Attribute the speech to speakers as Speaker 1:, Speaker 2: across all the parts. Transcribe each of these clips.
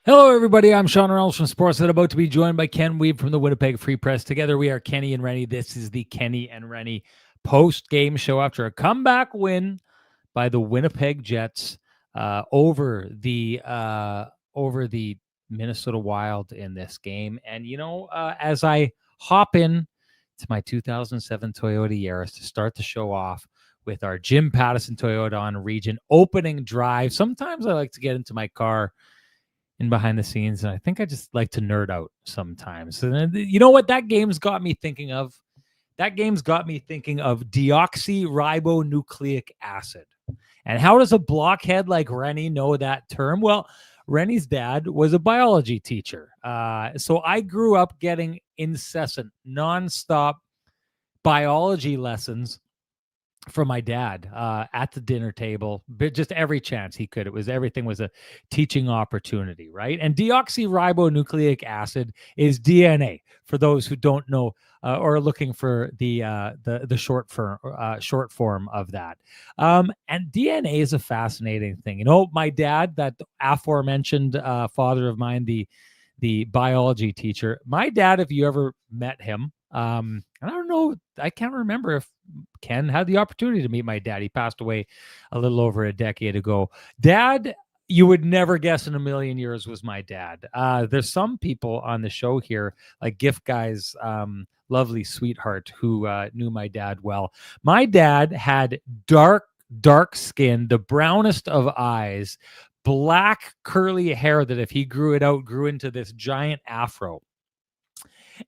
Speaker 1: Hello, everybody. I'm Sean Reynolds from Sportsnet, about to be joined by Ken Weeb from the Winnipeg Free Press. Together, we are Kenny and Renny. This is the Kenny and Renny post-game show after a comeback win by the Winnipeg Jets over the Minnesota Wild in this game. And as I hop in to my 2007 Toyota Yaris to start the show off with our Jim Pattison Toyota on Region opening drive, sometimes I like to get into my car in behind the scenes, and I think I just like to nerd out sometimes. And you know what that game's got me thinking of? That game's got me thinking of deoxyribonucleic acid. And how does a blockhead like Renny know that term? Well, Renny's dad was a biology teacher. So I grew up getting incessant, nonstop biology lessons from my dad at the dinner table, but just every chance he could. Everything was a teaching opportunity, right? And deoxyribonucleic acid is DNA, for those who don't know or are looking for the short form of that. And DNA is a fascinating thing. My dad, that aforementioned father of mine, the biology teacher, my dad, if you ever met him, I don't know, I can't remember if Ken had the opportunity to meet my dad. He passed away a little over a decade ago. Dad, you would never guess in a million years, was my dad. There's some people on the show here, like Gift Guy's lovely sweetheart, who knew my dad well. My dad had dark skin, the brownest of eyes, black curly hair that if he grew it out, grew into this giant afro.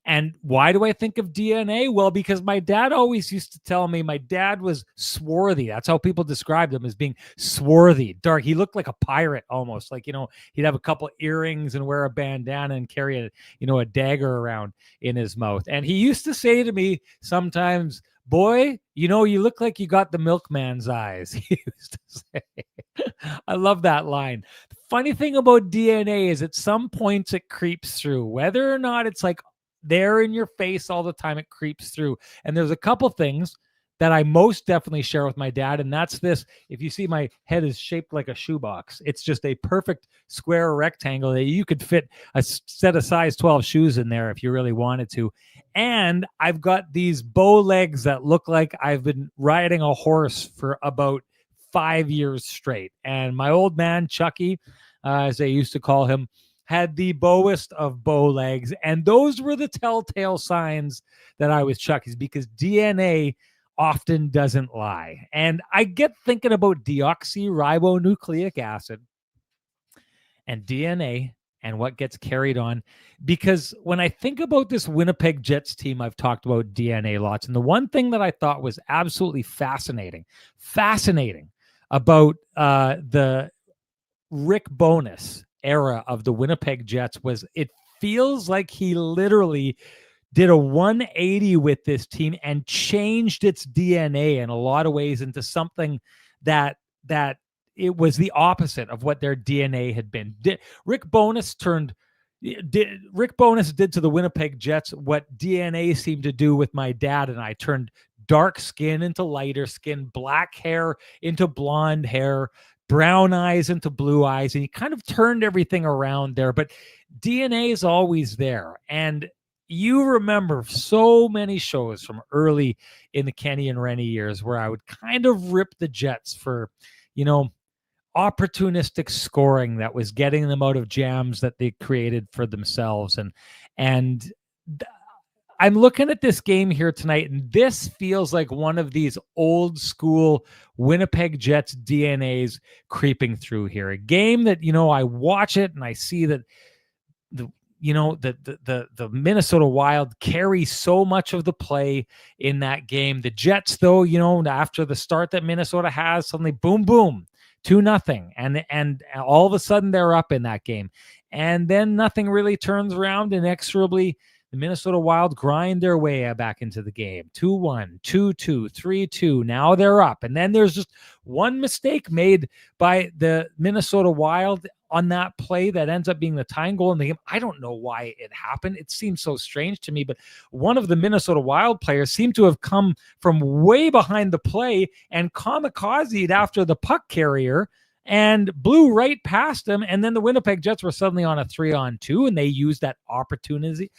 Speaker 1: And why do I think of DNA? Well, because my dad always used to tell me my dad was swarthy. That's how people described him, as being swarthy, dark. He looked like a pirate almost. Like, he'd have a couple earrings and wear a bandana and carry a dagger around in his mouth. And he used to say to me sometimes, "Boy, you look like you got the milkman's eyes," he used to say. I love that line. The funny thing about DNA is at some points it creeps through, whether or not it's like there in your face all the time, it creeps through. And there's a couple things that I most definitely share with my dad, and that's this. If you see, my head is shaped like a shoebox. It's just a perfect square rectangle that you could fit a set of size 12 shoes in there if you really wanted to. And I've got these bow legs that look like I've been riding a horse for about 5 years straight. And my old man, Chucky, as they used to call him, had the bowest of bow legs. And those were the telltale signs that I was Chucky's, because DNA often doesn't lie. And I get thinking about deoxyribonucleic acid and DNA and what gets carried on, because when I think about this Winnipeg Jets team, I've talked about DNA lots. And the one thing that I thought was absolutely fascinating about the Rick Bowness era of the Winnipeg Jets was it feels like he literally did a 180 with this team and changed its DNA in a lot of ways into something that it was the opposite of what their DNA had been. Rick Bowness did to the Winnipeg Jets what DNA seemed to do with my dad and I: turned dark skin into lighter skin, black hair into blonde hair, brown eyes into blue eyes, and he kind of turned everything around there. But DNA is always there. And you remember so many shows from early in the Kenny and Renny years where I would kind of rip the Jets for, opportunistic scoring that was getting them out of jams that they created for themselves. And I'm looking at this game here tonight, and this feels like one of these old school Winnipeg Jets DNAs creeping through here. A game that, I watch it and I see that the Minnesota Wild carry so much of the play in that game. The Jets, though, after the start that Minnesota has, suddenly boom, boom, 2-0. And all of a sudden they're up in that game. And then nothing really turns around inexorably. The Minnesota Wild grind their way back into the game. 2-1, 2-2, 3-2. Now they're up. And then there's just one mistake made by the Minnesota Wild on that play that ends up being the tying goal in the game. I don't know why it happened. It seems so strange to me, but one of the Minnesota Wild players seemed to have come from way behind the play and kamikazed after the puck carrier and blew right past them. And then the Winnipeg Jets were suddenly on a 3-on-2, and they used that opportunity,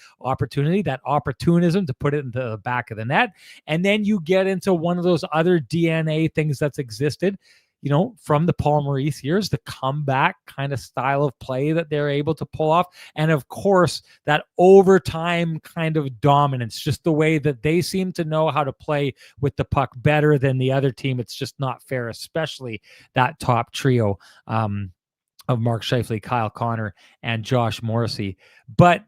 Speaker 1: that opportunism to put it into the back of the net. And then you get into one of those other DNA things that's existed, from the Paul Maurice years, the comeback kind of style of play that they're able to pull off. And of course, that overtime kind of dominance, just the way that they seem to know how to play with the puck better than the other team. It's just not fair, especially that top trio of Mark Scheifele, Kyle Connor, and Josh Morrissey. But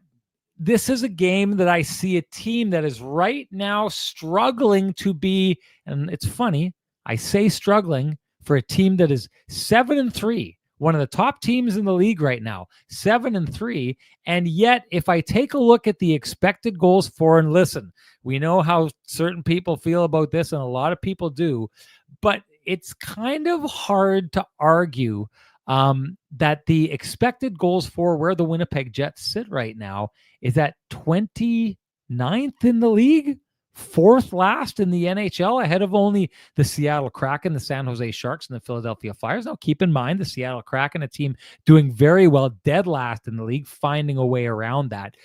Speaker 1: this is a game that I see a team that is right now struggling to be, and it's funny, I say struggling, for a team that is 7-3, one of the top teams in the league right now, 7-3. And yet, if I take a look at the expected goals for, and listen, we know how certain people feel about this, and a lot of people do, but it's kind of hard to argue that the expected goals for where the Winnipeg Jets sit right now is at 29th in the league. 4th last in the NHL, ahead of only the Seattle Kraken, the San Jose Sharks, and the Philadelphia Flyers. Now, keep in mind, the Seattle Kraken, a team doing very well, dead last in the league, finding a way around that.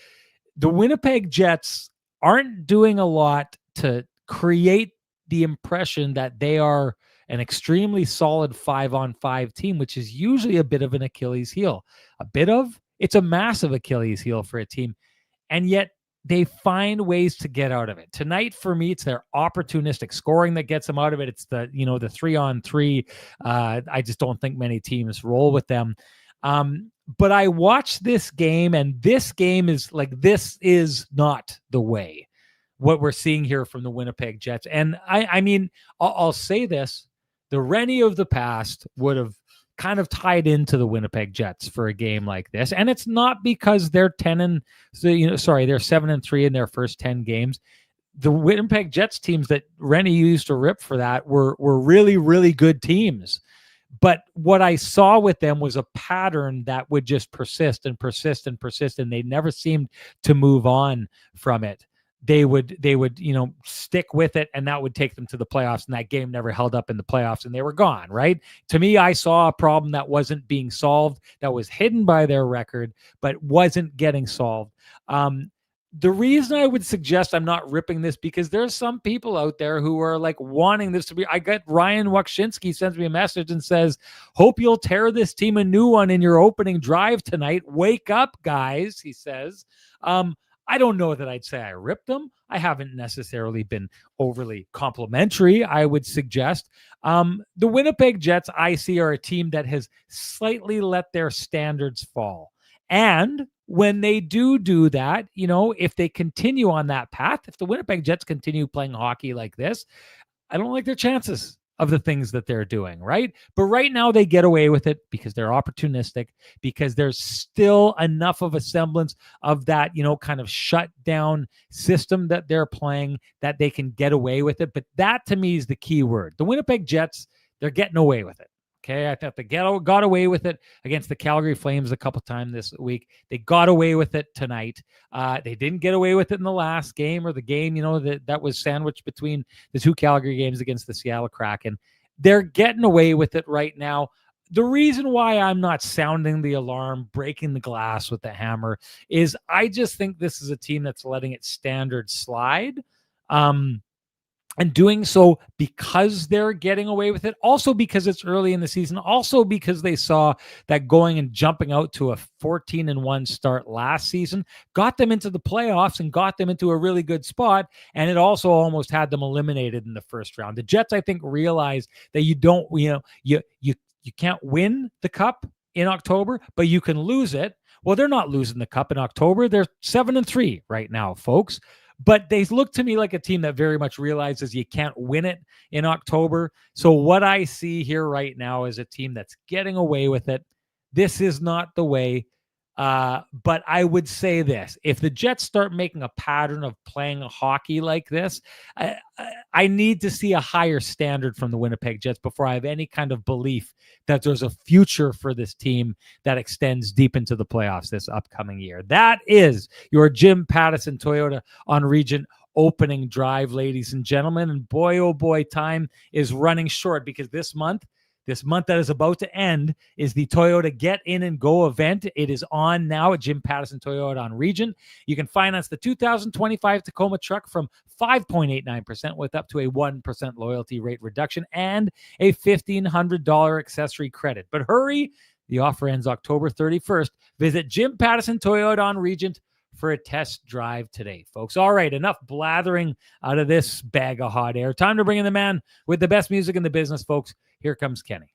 Speaker 1: The Winnipeg Jets aren't doing a lot to create the impression that they are an extremely solid 5-on-5 team, which is usually a bit of an Achilles heel. It's a massive Achilles heel for a team. And yet, they find ways to get out of it. Tonight, for me, it's their opportunistic scoring that gets them out of it. It's the 3-on-3. I just don't think many teams roll with them. But I watched this game, and this game is this is not the way, what we're seeing here from the Winnipeg Jets. And I mean, I'll say this, the Renny of the past would have kind of tied into the Winnipeg Jets for a game like this. And it's not because they're 7-3 in their first 10 games. The Winnipeg Jets teams that Renny used to rip for that were really, really good teams. But what I saw with them was a pattern that would just persist and persist and persist, and they never seemed to move on from it. They would stick with it, and that would take them to the playoffs, and that game never held up in the playoffs, and they were gone, right? To me, I saw a problem that wasn't being solved, that was hidden by their record, but wasn't getting solved. The reason I would suggest I'm not ripping this, because there's some people out there who are wanting this to be, I got Ryan Wakshinski sends me a message and says, hope you'll tear this team a new one in your opening drive tonight. Wake up, guys, he says. I don't know that I'd say I ripped them. I haven't necessarily been overly complimentary, I would suggest. The Winnipeg Jets, I see, are a team that has slightly let their standards fall. And when they do that, if they continue on that path, if the Winnipeg Jets continue playing hockey like this, I don't like their chances of the things that they're doing, right? But right now they get away with it because they're opportunistic, because there's still enough of a semblance of that, kind of shut down system that they're playing that they can get away with it. But that, to me, is the key word. The Winnipeg Jets, they're getting away with it. Okay, I thought they got away with it against the Calgary Flames a couple times this week. They got away with it tonight. They didn't get away with it in the last game, or the game, that was sandwiched between the two Calgary games against the Seattle Kraken. They're getting away with it right now. The reason why I'm not sounding the alarm, breaking the glass with the hammer, is I just think this is a team that's letting its standards slide. And doing so because they're getting away with it, also because it's early in the season, also because they saw that going and jumping out to a 14-1 start last season got them into the playoffs and got them into a really good spot, and it also almost had them eliminated in the first round. The Jets, I think, realized that you can't win the cup in October, but you can lose it. Well, they're not losing the cup in October. They're 7-3 right now, folks. But they look to me like a team that very much realizes you can't win it in October. So what I see here right now is a team that's getting away with it. This is not the way. But I would say this: if the Jets start making a pattern of playing hockey like this, I need to see a higher standard from the Winnipeg Jets before I have any kind of belief that there's a future for this team that extends deep into the playoffs this upcoming year. That is your Jim Pattison Toyota on Regent opening drive, ladies and gentlemen. And boy, oh boy, time is running short, because this month This month that is about to end is the Toyota Get In and Go event. It is on now at Jim Pattison Toyota on Regent. You can finance the 2025 Tacoma truck from 5.89% with up to a 1% loyalty rate reduction and a $1,500 accessory credit. But hurry, the offer ends October 31st. Visit Jim Pattison Toyota on Regent for a test drive today, folks. All right, enough blathering out of this bag of hot air. Time to bring in the man with the best music in the business, folks. Here comes Kenny.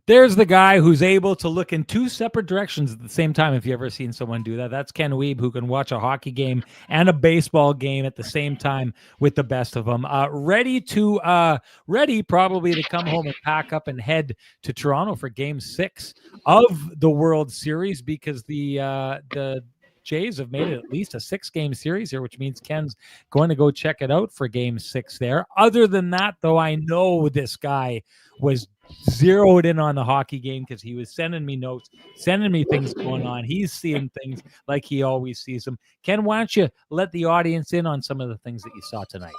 Speaker 1: There's the guy who's able to look in two separate directions at the same time. If you ever seen someone do that, that's Ken Wiebe, who can watch a hockey game and a baseball game at the same time with the best of them. Ready probably to come home and pack up and head to Toronto for Game 6 of the World Series, because the Jays have made it at least a 6-game series here, which means Ken's going to go check it out for Game 6 there. Other than that, though, I know this guy was zeroed in on the hockey game because he was sending me notes, sending me things going on. He's seeing things like he always sees them. Ken, why don't you let the audience in on some of the things that you saw tonight?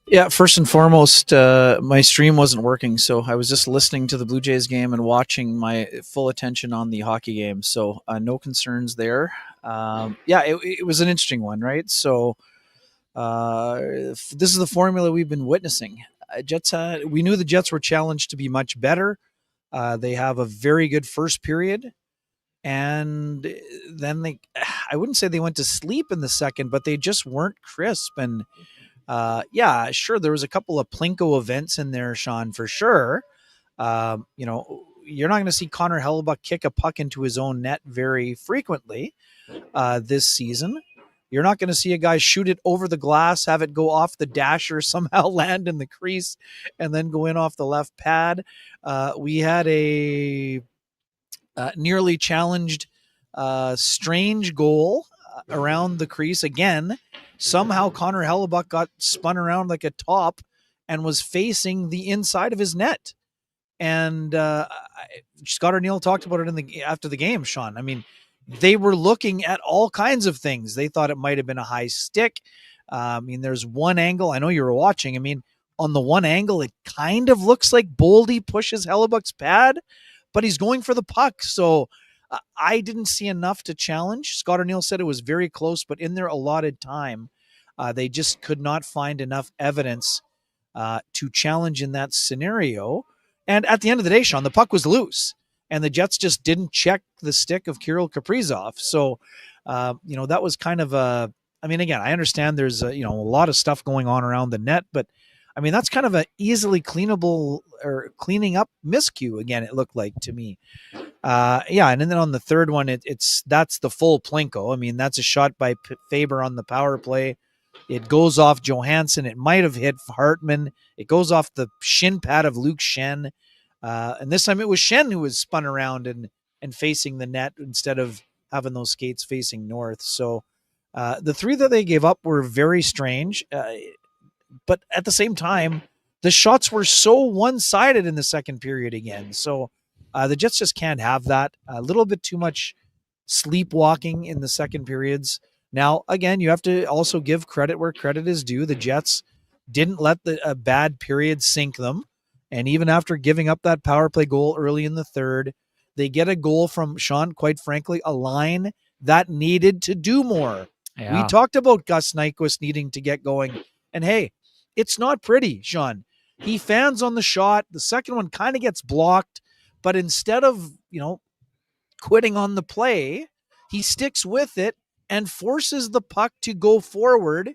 Speaker 2: Yeah, first and foremost, my stream wasn't working, so I was just listening to the Blue Jays game and watching my full attention on the hockey game. So no concerns there. It was an interesting one, right? So this is the formula we've been witnessing. We knew the Jets were challenged to be much better. They have a very good first period, and then I wouldn't say they went to sleep in the second, but they just weren't crisp. And sure, there was a couple of Plinko events in there, Sean, for sure. You're not going to see Connor Hellebuyck kick a puck into his own net very frequently this season. You're not going to see a guy shoot it over the glass, have it go off the dasher, somehow land in the crease, and then go in off the left pad. We had a nearly challenged strange goal around the crease. Again, somehow Connor Hellebuyck got spun around like a top and was facing the inside of his net. And Scott O'Neill talked about it after the game, Sean. I mean, they were looking at all kinds of things. They thought it might have been a high stick. There's one angle. I know you were watching. On the one angle, it kind of looks like Boldy pushes Hellebuyck's pad, but he's going for the puck. So I didn't see enough to challenge. Scott O'Neill said it was very close, but in their allotted time, they just could not find enough evidence to challenge in that scenario. And at the end of the day, Sean, the puck was loose. And the Jets just didn't check the stick of Kirill Kaprizov. So, that was kind of again, I understand there's a lot of stuff going on around the net, but that's kind of an easily cleanable or cleaning up miscue. Again, it looked like to me. And then on the third one, that's the full Plinko. That's a shot by Faber on the power play. It goes off Johansson. It might have hit Hartman. It goes off the shin pad of Luke Schenn. And this time it was Schenn who was spun around and facing the net instead of having those skates facing north. So the three that they gave up were very strange. But at the same time, the shots were so one-sided in the second period again. So the Jets just can't have that. A little bit too much sleepwalking in the second periods. Now, again, you have to also give credit where credit is due. The Jets didn't let the bad period sink them. And even after giving up that power play goal early in the third, they get a goal from, Sean, quite frankly, a line that needed to do more. Yeah. We talked about Gus Nyquist needing to get going. And hey, it's not pretty, Sean. He fans on the shot. The second one kind of gets blocked. But instead of, quitting on the play, he sticks with it and forces the puck to go forward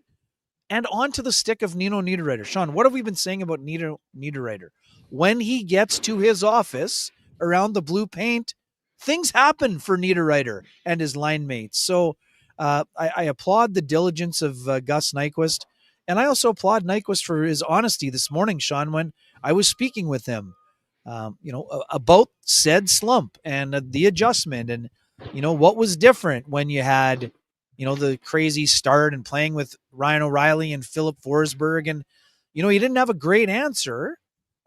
Speaker 2: and onto the stick of Nino Niederreiter. Sean, what have we been saying about Niederreiter? When he gets to his office, around the blue paint, things happen for Niederreiter and his line mates. So I applaud the diligence of Gus Nyquist. And I also applaud Nyquist for his honesty this morning, Sean, when I was speaking with him, about said slump and the adjustment and, what was different when you had, the crazy start and playing with Ryan O'Reilly and Philip Forsberg. And, he didn't have a great answer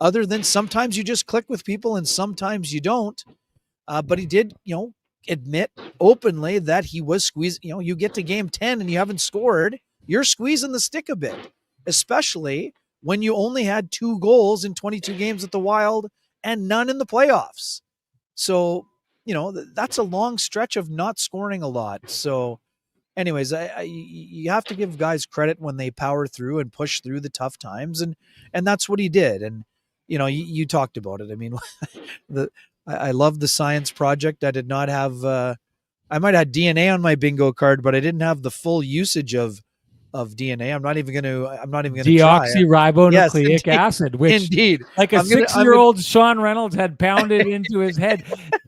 Speaker 2: other than sometimes you just click with people and sometimes you don't. But he did, admit openly that he was squeezed. You get to game 10 and you haven't scored. You're squeezing the stick a bit, especially when you only had 2 goals in 22 games at the Wild and none in the playoffs. So, that's a long stretch of not scoring a lot. So anyways, you have to give guys credit when they power through and push through the tough times. And that's what he did. And, you talked about it. I mean, I love the science project. I did not have, I might have DNA on my bingo card, but I didn't have the full usage of DNA. I'm not even going to
Speaker 1: deoxyribonucleic acid, which
Speaker 2: indeed,
Speaker 1: like a 6-year-old Sean Reynolds had pounded into his head.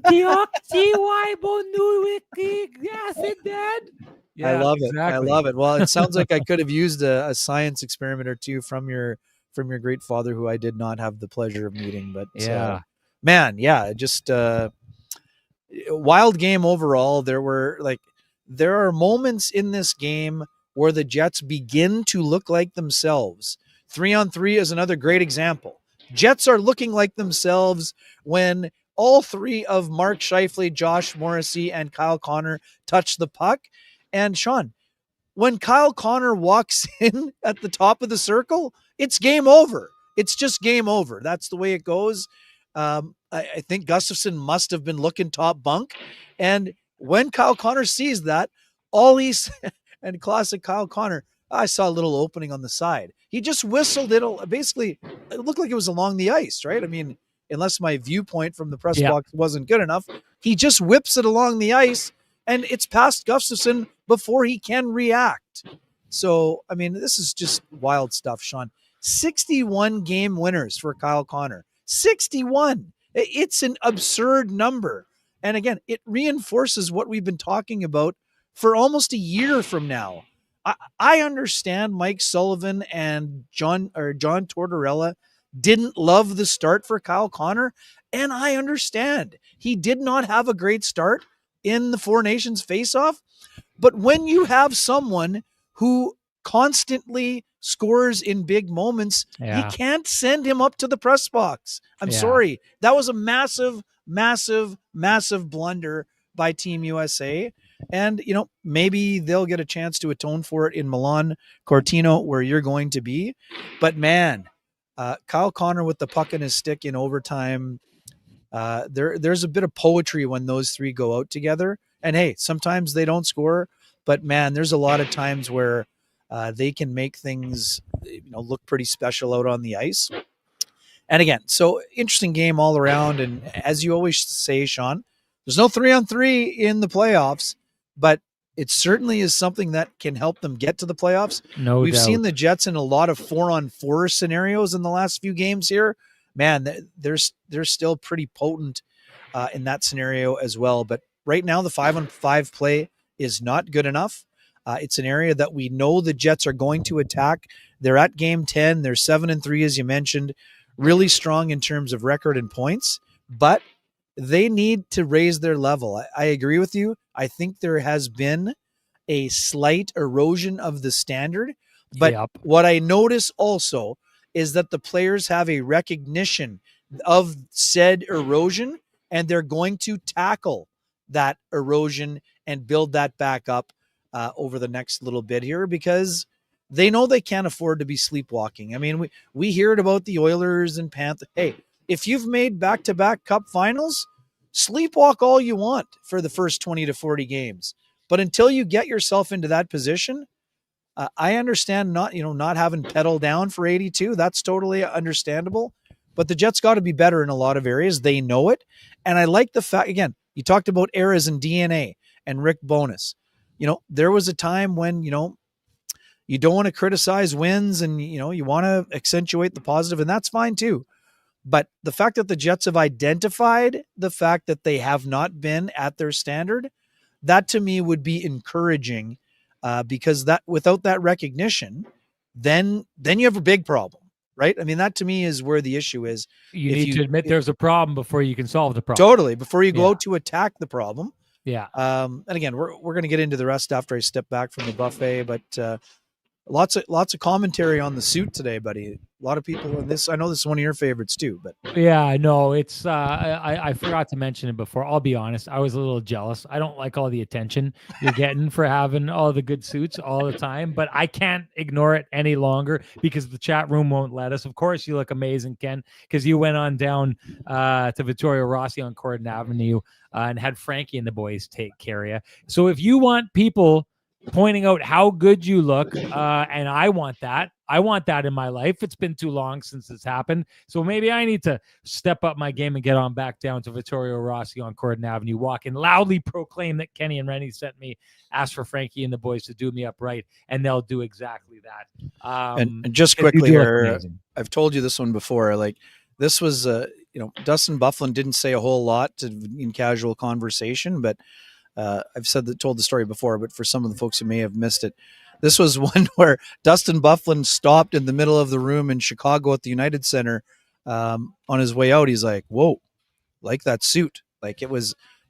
Speaker 1: Deoxyribonucleic acid, Dad.
Speaker 2: Yeah, I love it. I love it. Well, it sounds like I could have used a science experiment or two from your great father, who I did not have the pleasure of meeting. But just wild game overall. There are moments in this game where the Jets begin to look like themselves. 3-on-3 is another great example. Jets are looking like themselves when all 3 of Mark Scheifele, Josh Morrissey, and Kyle Connor touch the puck. And Sean, when Kyle Connor walks in at the top of the circle, it's game over. It's just game over. That's the way it goes. I think Gustafsson must have been looking top bunk. And when Kyle Connor sees that, and classic Kyle Connor, I saw a little opening on the side. He just whistled it. Basically, it looked like it was along the ice, right? I mean, unless my viewpoint from the press box wasn't good enough, he just whips it along the ice, and it's past Gustafsson before he can react. So, I mean, this is just wild stuff, Sean. 61 game winners for Kyle Connor. 61. It's an absurd number. And again, it reinforces what we've been talking about for almost a year from now. I understand Mike Sullivan and John Tortorella didn't love the start for Kyle Connor, and I understand. He did not have a great start in the Four Nations faceoff, but when you have someone who constantly scores in big moments, you can't send him up to the press box. I'm sorry. That was a massive, massive, massive blunder by Team USA. And, maybe they'll get a chance to atone for it in Milan, Cortino, where you're going to be. But man, Kyle Connor with the puck in his stick in overtime, there's a bit of poetry when those 3 go out together. And hey, sometimes they don't score, but man, there's a lot of times where they can make things, look pretty special out on the ice. And again, so interesting game all around. And as you always say, Sean, there's no 3-on-3 in the playoffs, but it certainly is something that can help them get to the playoffs. We've seen the Jets in a lot of 4-on-4 scenarios in the last few games here. Man, they're still pretty potent in that scenario as well. But right now, the 5-on-5 play is not good enough. It's an area that we know the Jets are going to attack. They're at game 10. They're 7-3, as you mentioned, really strong in terms of record and points, but they need to raise their level. I agree with you. I think there has been a slight erosion of the standard, but what I notice also is that the players have a recognition of said erosion, and they're going to tackle that erosion and build that back up over the next little bit here, because they know they can't afford to be sleepwalking. I mean, we hear it about the Oilers and Panthers. Hey, if you've made back-to-back Cup finals, sleepwalk all you want for the first 20 to 40 games. But until you get yourself into that position, I understand not having pedal down for 82. That's totally understandable. But the Jets got to be better in a lot of areas. They know it. And I like the fact, again, you talked about eras and DNA and Rick Bowness. There was a time when, you don't want to criticize wins and, you want to accentuate the positive, and that's fine too. But the fact that the Jets have identified the fact that they have not been at their standard, that to me would be encouraging, because that without that recognition, then you have a big problem, right? I mean, that to me is where the issue is.
Speaker 1: You need to admit there's a problem before you can solve the problem.
Speaker 2: Totally, before you go out to attack the problem.
Speaker 1: Yeah.
Speaker 2: And again, we're going to get into the rest after I step back from the buffet, but lots of commentary on the suit today, buddy. A lot of people in this. I know this is one of your favorites too, but
Speaker 1: yeah, no, it's I forgot to mention it before. I'll be honest, I was a little jealous. I don't like all the attention you're getting for having all the good suits all the time, but I can't ignore it any longer because the chat room won't let us. Of course, you look amazing, Ken, because you went on down to Vittorio Rossi on Corden Avenue and had Frankie and the boys take care of you. So if you want people pointing out how good you look, and I want that in my life. It's been too long since it's happened, so maybe I need to step up my game and get on back down to Vittorio Rossi on Corden Avenue, walk and loudly proclaim that Kenny and Renny sent me, ask for Frankie and the boys to do me up right, and they'll do exactly that.
Speaker 2: And just quickly here, I've told you this one before, like this was Dustin Byfuglien didn't say a whole lot in casual conversation, but I've told the story before, but for some of the folks who may have missed it, this was one where Dustin Byfuglien stopped in the middle of the room in Chicago at the United Center on his way out. He's like, "Whoa, like that suit! Like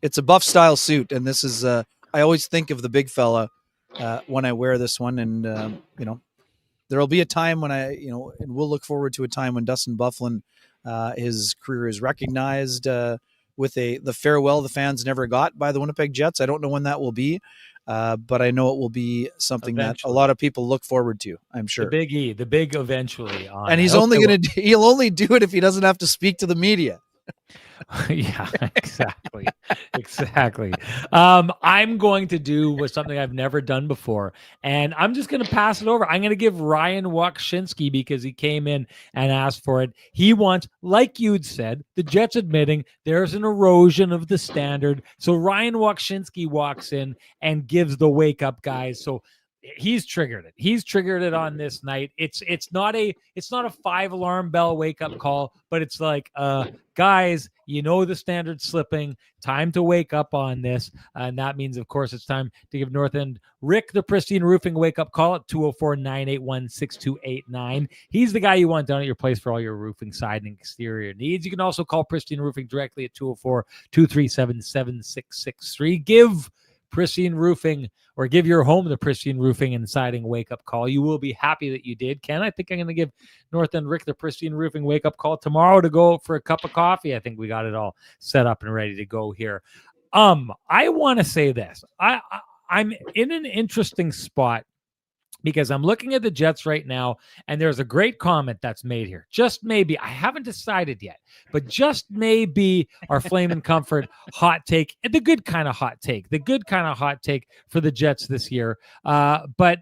Speaker 2: it's a Buff style suit." And this is I always think of the big fella when I wear this one, and there'll be a time when and we'll look forward to a time when Dustin Byfuglien, his career is recognized with the farewell the fans never got by the Winnipeg Jets. I don't know when that will be, but I know it will be something eventually that a lot of people look forward to, I'm sure. The big eventually. And he's he'll only do it if he doesn't have to speak to the media.
Speaker 1: Yeah, exactly. Exactly. I'm going to do something I've never done before, and I'm just going to pass it over. I'm going to give Ryan Wakshinski, because he came in and asked for it. He wants, like you'd said, the Jets admitting there's an erosion of the standard. So Ryan Wakshinski walks in and gives the wake up, guys. So he's triggered it. He's triggered it on this night. It's not a 5-alarm bell wake up call, but it's like, guys, the standard's slipping. Time to wake up on this. And that means, of course, it's time to give North End Rick the Pristine Roofing wake up call at 204-981-6289. He's the guy you want down at your place for all your roofing, side, and exterior needs. You can also call Pristine Roofing directly at 204-237-7663. Give Pristine Roofing, or give your home the Pristine Roofing and Siding wake-up call. You will be happy that you did. Ken, I think I'm going to give North End Rick the Pristine Roofing wake-up call tomorrow to go for a cup of coffee. I think we got it all set up and ready to go here. I want to say this. I'm in an interesting spot, because I'm looking at the Jets right now, and there's a great comment that's made here. Just maybe, I haven't decided yet, but just maybe our Flame and Comfort hot take, the good kind of hot take for the Jets this year. But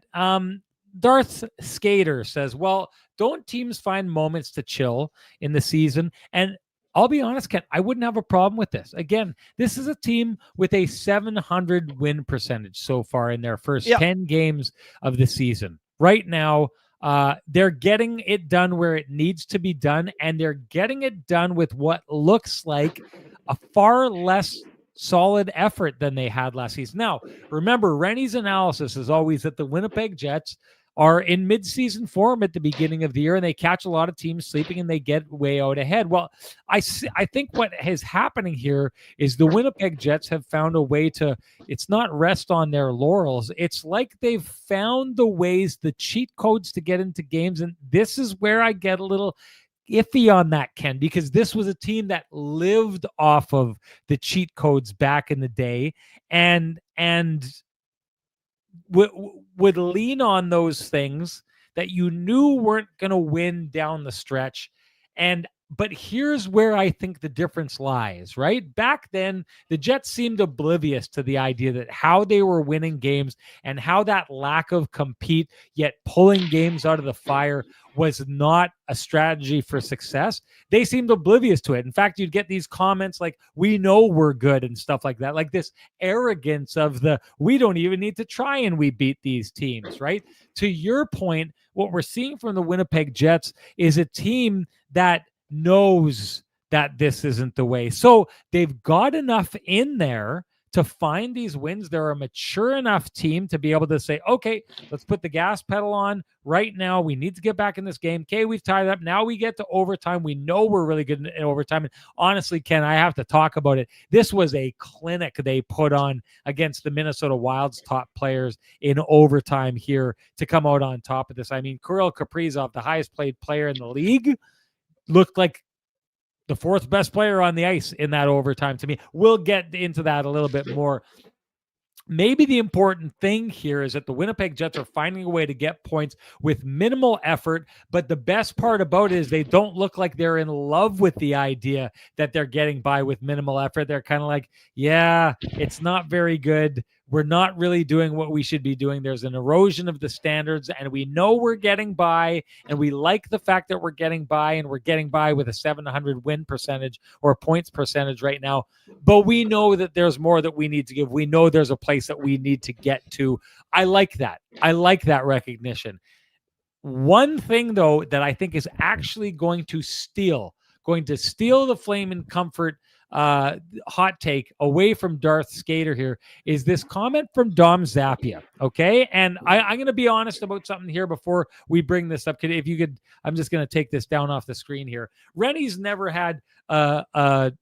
Speaker 1: Darth Skater says, well, don't teams find moments to chill in the season? And I'll be honest, Ken, I wouldn't have a problem with this. Again, this is a team with a 700 win percentage so far in their first 10 games of the season. Right now, they're getting it done where it needs to be done, and they're getting it done with what looks like a far less solid effort than they had last season. Now, remember, Rennie's analysis is always that the Winnipeg Jets are in mid-season form at the beginning of the year, and they catch a lot of teams sleeping and they get way out ahead. Well, I think what is happening here is the Winnipeg Jets have found a way to, it's not rest on their laurels. It's like they've found the ways, the cheat codes to get into games. And this is where I get a little iffy on that, Ken, because this was a team that lived off of the cheat codes back in the day and would lean on those things that you knew weren't going to win down the stretch. But here's where I think the difference lies, right? Back then, the Jets seemed oblivious to the idea that how they were winning games and how that lack of compete, yet pulling games out of the fire, was not a strategy for success. They seemed oblivious to it. In fact, you'd get these comments like, we know we're good and stuff like that, like this arrogance of we don't even need to try and we beat these teams, right? To your point, what we're seeing from the Winnipeg Jets is a team that knows that this isn't the way. So they've got enough in there to find these wins. They're a mature enough team to be able to say, okay, let's put the gas pedal on right now. We need to get back in this game. Okay, we've tied up. Now we get to overtime. We know we're really good in overtime. And honestly, Ken, I have to talk about it. This was a clinic they put on against the Minnesota Wild's top players in overtime here to come out on top of this. I mean, Kirill Kaprizov, the highest paid player in the league, looked like the fourth best player on the ice in that overtime to me. We'll get into that a little bit more. Maybe the important thing here is that the Winnipeg Jets are finding a way to get points with minimal effort, but the best part about it is they don't look like they're in love with the idea that they're getting by with minimal effort. They're kind of like, yeah, it's not very good. We're not really doing what we should be doing. There's an erosion of the standards, and we know we're getting by, and we like the fact that we're getting by, and we're getting by with a 700 win percentage or points percentage right now. But we know that there's more that we need to give. We know there's a place that we need to get to. I like that. I like that recognition. One thing, though, that I think is actually going to steal the Flame and Comfort hot take away from Darth Skater here is this comment from Dom Zappia. Okay. And I'm going to be honest about something here before we bring this up. If you could, I'm just going to take this down off the screen here. Rennie's never had a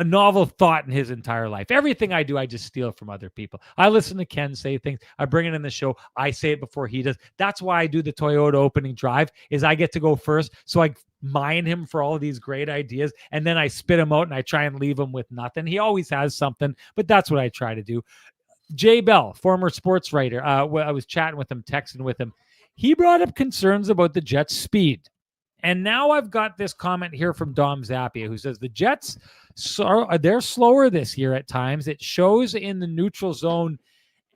Speaker 1: novel thought in his entire life. Everything I do, I just steal from other people. I listen to Ken say things. I bring it in the show. I say it before he does. That's why I do the Toyota opening drive, is I get to go first. So I mine him for all of these great ideas, and then I spit him out and I try and leave him with nothing. He always has something, but that's what I try to do. Jay Bell, former sports writer, I was chatting with him, texting with him. He brought up concerns about the Jets' speed. And now I've got this comment here from Dom Zappia, who says the Jets, they're slower this year at times. It shows in the neutral zone.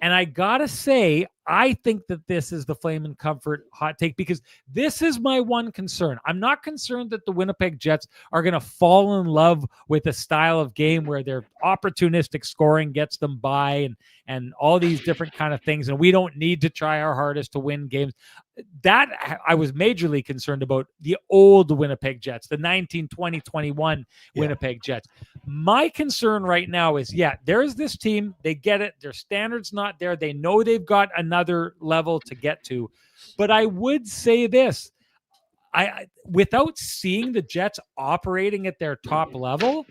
Speaker 1: And I got to say, I think that this is the Flame and Comfort hot take, because this is my one concern. I'm not concerned that the Winnipeg Jets are going to fall in love with a style of game where their opportunistic scoring gets them by and all these different kind of things. And we don't need to try our hardest to win games. That I was majorly concerned about the old Winnipeg Jets, the 19, 20, 21 Winnipeg Jets. My concern right now is, there's this team. They get it. Their standard's not there. They know they've got another level to get to. But I would say this, without seeing the Jets operating at their top level,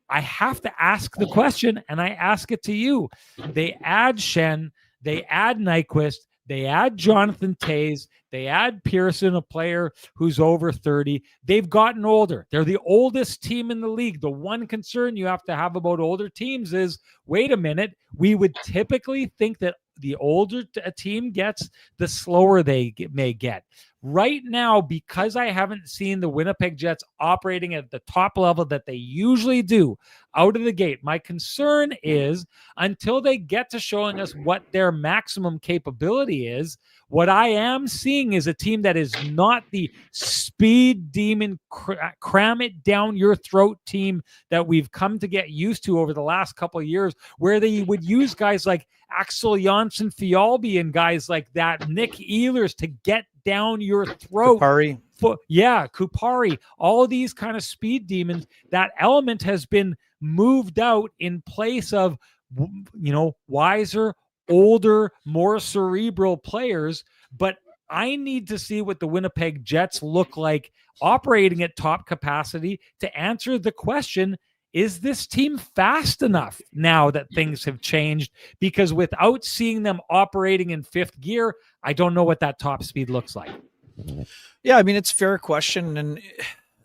Speaker 1: I have to ask the question, and I ask it to you. They add Shen, they add Nyquist, they add Jonathan Toews, they add Pearson, a player who's over 30. They've gotten older. They're the oldest team in the league. The one concern you have to have about older teams is, wait a minute, we would typically think that the older a team gets, the slower they may get. Right now, because I haven't seen the Winnipeg Jets operating at the top level that they usually do out of the gate, my concern is, until they get to showing us what their maximum capability is, what I am seeing is a team that is not the speed demon, cram it down your throat team that we've come to get used to over the last couple of years, where they would use guys like Axel Jonsson-Fjallby and guys like that, Nick Ehlers, to get down your throat.
Speaker 2: Kupari.
Speaker 1: Kupari, all these kind of speed demons. That element has been moved out in place of, wiser, older, more cerebral players. But I need to see what the Winnipeg Jets look like operating at top capacity to answer the question, is this team fast enough now that things have changed? Because without seeing them operating in fifth gear, I don't know what that top speed looks like.
Speaker 2: Yeah, I mean, it's a fair question. And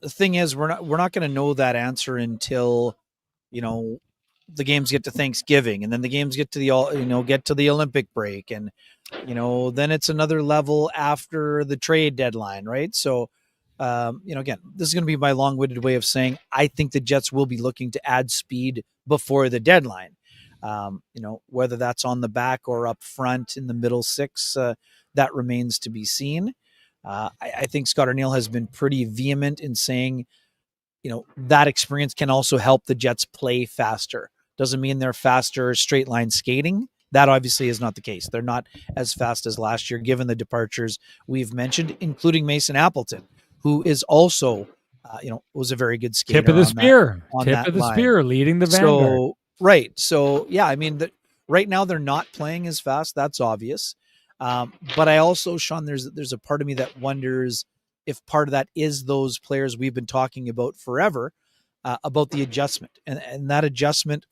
Speaker 2: the thing is, we're not going to know that answer until, the games get to Thanksgiving, and then the games get to the Olympic break. And, then it's another level after the trade deadline, right? So, again, this is going to be my long-winded way of saying I think the Jets will be looking to add speed before the deadline. Whether that's on the back or up front in the middle six, that remains to be seen. I think Scott Arniel has been pretty vehement in saying, that experience can also help the Jets play faster. Doesn't mean they're faster straight line skating. That obviously is not the case. They're not as fast as last year, given the departures we've mentioned, including Mason Appleton. who is also, was a very good skater.
Speaker 1: Tip of the spear.
Speaker 2: on
Speaker 1: Tip
Speaker 2: that
Speaker 1: of the
Speaker 2: line.
Speaker 1: spear, leading the vanguard.
Speaker 2: So, right. So, yeah, I mean, right now they're not playing as fast. That's obvious. But I also, Sean, there's a part of me that wonders if part of that is those players we've been talking about forever, about the adjustment. And that adjustment,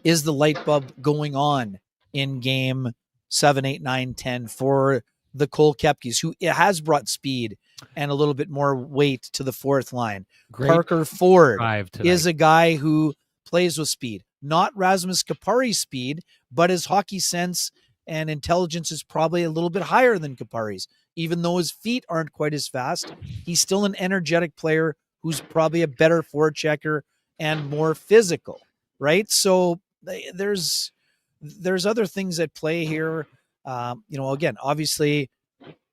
Speaker 2: is the light bulb going on in game 7, 8, 9, 10 for the Cole Koepkes, who has brought speed and a little bit more weight to the fourth line.
Speaker 1: Great
Speaker 2: Parker Ford
Speaker 1: tonight
Speaker 2: is a guy who plays with speed, not Rasmus Kapari's speed, but his hockey sense and intelligence is probably a little bit higher than Kapari's. Even though his feet aren't quite as fast, he's still an energetic player who's probably a better forechecker and more physical, right? So there's other things at play here. Again, obviously,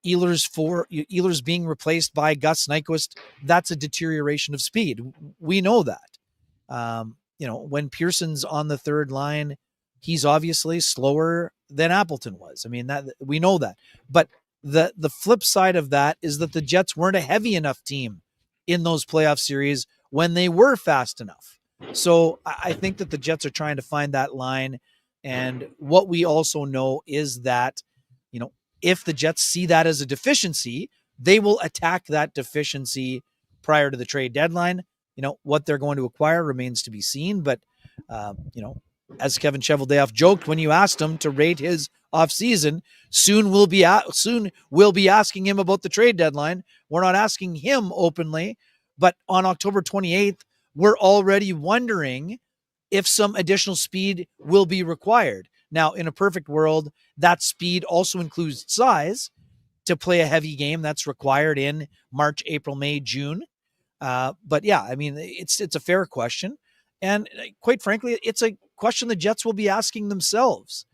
Speaker 2: Ehlers being replaced by Gus Nyquist, that's a deterioration of speed. We know that. When Pearson's on the third line, he's obviously slower than Appleton was. I mean, that we know that. But the flip side of that is that the Jets weren't a heavy enough team in those playoff series when they were fast enough. So I think that the Jets are trying to find that line. And what we also know is that, if the Jets see that as a deficiency, they will attack that deficiency prior to the trade deadline. What they're going to acquire remains to be seen. But, as Kevin Cheveldayoff joked when you asked him to rate his offseason, soon we'll be asking him about the trade deadline. We're not asking him openly, but on October 28th, we're already wondering if some additional speed will be required. Now, in a perfect world, that speed also includes size to play a heavy game that's required in March, April, May, June. But yeah, I mean, it's a fair question. And quite frankly, it's a question the Jets will be asking themselves.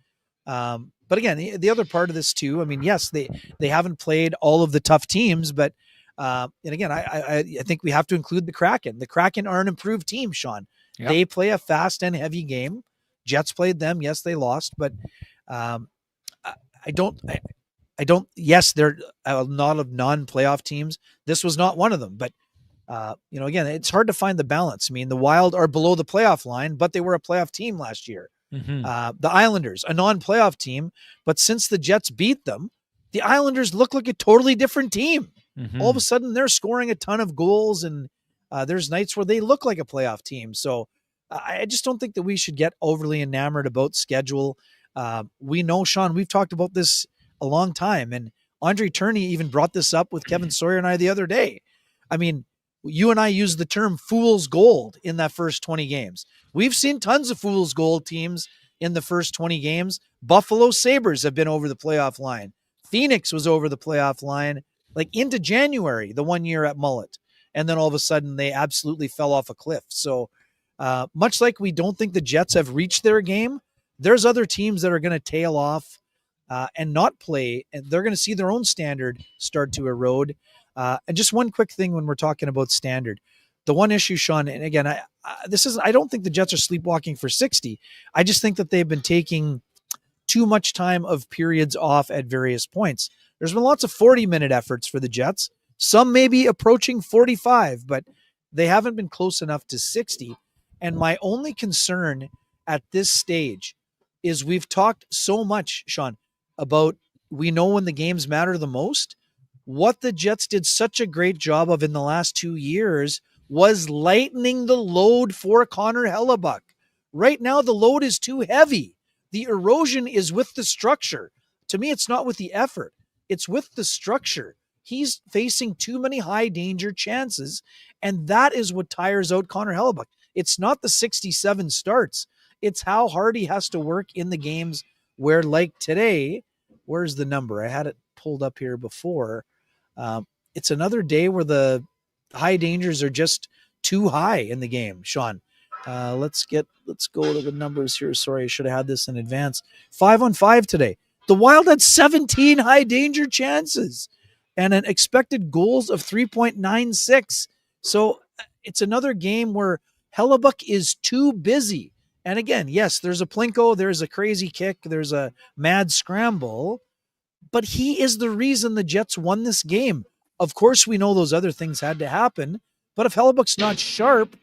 Speaker 2: But again, the other part of this too, I mean, yes, they haven't played all of the tough teams, but and again, I think we have to include the Kraken. The Kraken are an improved team, Sean. Yep. They play a fast and heavy game. Jets played them. Yes, they lost, but I don't. Yes, they're a lot of non-playoff teams. This was not one of them, but again, it's hard to find the balance. I mean, the Wild are below the playoff line, but they were a playoff team last year. Mm-hmm. The Islanders, a non-playoff team, but since the Jets beat them, the Islanders look like a totally different team. Mm-hmm. All of a sudden, they're scoring a ton of goals, and there's nights where they look like a playoff team. So I just don't think that we should get overly enamored about schedule. We know, Sean, we've talked about this a long time, and Andre Turney even brought this up with Kevin Sawyer and I the other day. I mean, you and I use the term fool's gold in that first 20 games. We've seen tons of fool's gold teams in the first 20 games. Buffalo Sabres have been over the playoff line. Phoenix was over the playoff line like into January, the 1 year at Mullet. And then all of a sudden they absolutely fell off a cliff. So much like we don't think the Jets have reached their game, there's other teams that are going to tail off and not play, and they're going to see their own standard start to erode. And just one quick thing when we're talking about standard, the one issue, Sean, and again, I don't think the Jets are sleepwalking for 60. I just think that they've been taking too much time of periods off at various points. There's been lots of 40-minute efforts for the Jets. Some may be approaching 45, but they haven't been close enough to 60. And my only concern at this stage is we've talked so much, Sean, about we know when the games matter the most. What the Jets did such a great job of in the last 2 years was lightening the load for Connor Hellebuyck. Right now, the load is too heavy. The erosion is with the structure. To me, it's not with the effort. It's with the structure. He's facing too many high danger chances, and that is what tires out Connor Hellebuyck. It's not the 67 starts. It's how hard he has to work in the games where, like today, where's the number? I had it pulled up here before. It's another day where the high dangers are just too high in the game, Sean. Let's go to the numbers here. Sorry, I should have had this in advance. 5-on-5 today. The Wild had 17 high danger chances and an expected goals of 3.96. So it's another game where Hellebuyck is too busy. And again, yes, there's a plinko, there's a crazy kick, there's a mad scramble, but he is the reason the Jets won this game. Of course, we know those other things had to happen, but if Hellebuyck's not sharp,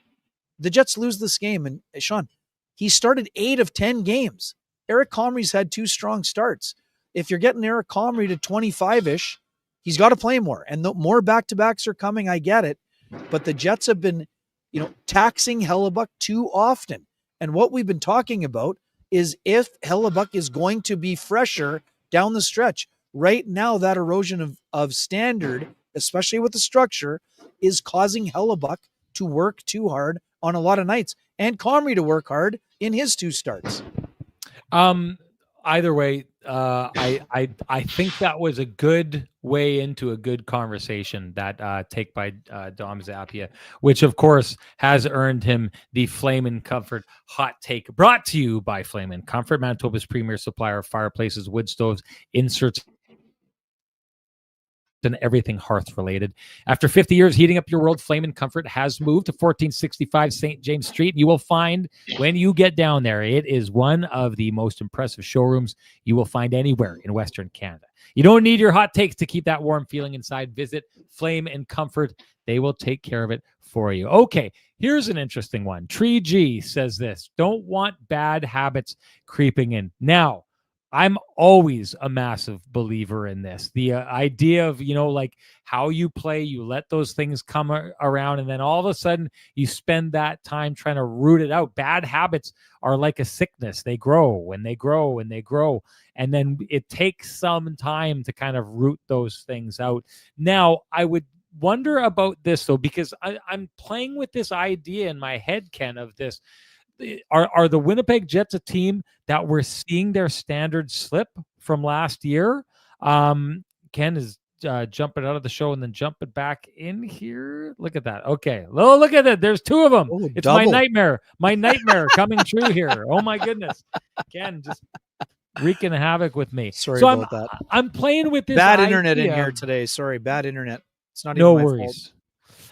Speaker 2: the Jets lose this game. And Sean, he started 8 of 10 games. Eric Comrie's had 2 strong starts. If you're getting Eric Comrie to 25-ish, he's got to play more. And the more back-to-backs are coming, I get it. But the Jets have been, taxing Hellebuyck too often. And what we've been talking about is if Hellebuyck is going to be fresher down the stretch. Right now, that erosion of standard, especially with the structure, is causing Hellebuyck to work too hard on a lot of nights, and Comrie to work hard in his 2 starts.
Speaker 1: Either way, I think that was a good way into a good conversation, that take by Dom Zappia, which of course has earned him the Flame and Comfort hot take, brought to you by Flame and Comfort, Manitoba's premier supplier of fireplaces, wood stoves, inserts, and everything hearth related. After 50 years heating up your world, Flame and Comfort has moved to 1465 St. James Street. You will find, when you get down there, it is one of the most impressive showrooms you will find anywhere in Western Canada. You don't need your hot takes to keep that warm feeling inside. Visit Flame and Comfort. They will take care of it for you. Okay, here's an interesting one. Tree G says this: don't want bad habits creeping in. Now, I'm always a massive believer in this. The idea of, like how you play, you let those things come around, and then all of a sudden you spend that time trying to root it out. Bad habits are like a sickness. They grow and they grow and they grow. And then it takes some time to kind of root those things out. Now, I would wonder about this, though, because I'm playing with this idea in my head, Ken, of this. Are the Winnipeg Jets a team that we're seeing their standards slip from last year? Ken is jumping out of the show and then jumping back in here. Look at that. Okay. Oh, look at that. There's 2 of them. It's double. My nightmare coming true here. Oh my goodness. Ken just wreaking havoc with me.
Speaker 2: Sorry about that.
Speaker 1: I'm playing with this
Speaker 2: bad
Speaker 1: idea.
Speaker 2: Internet in here today. Sorry, bad internet. It's not
Speaker 1: no
Speaker 2: even my
Speaker 1: worries.
Speaker 2: fault.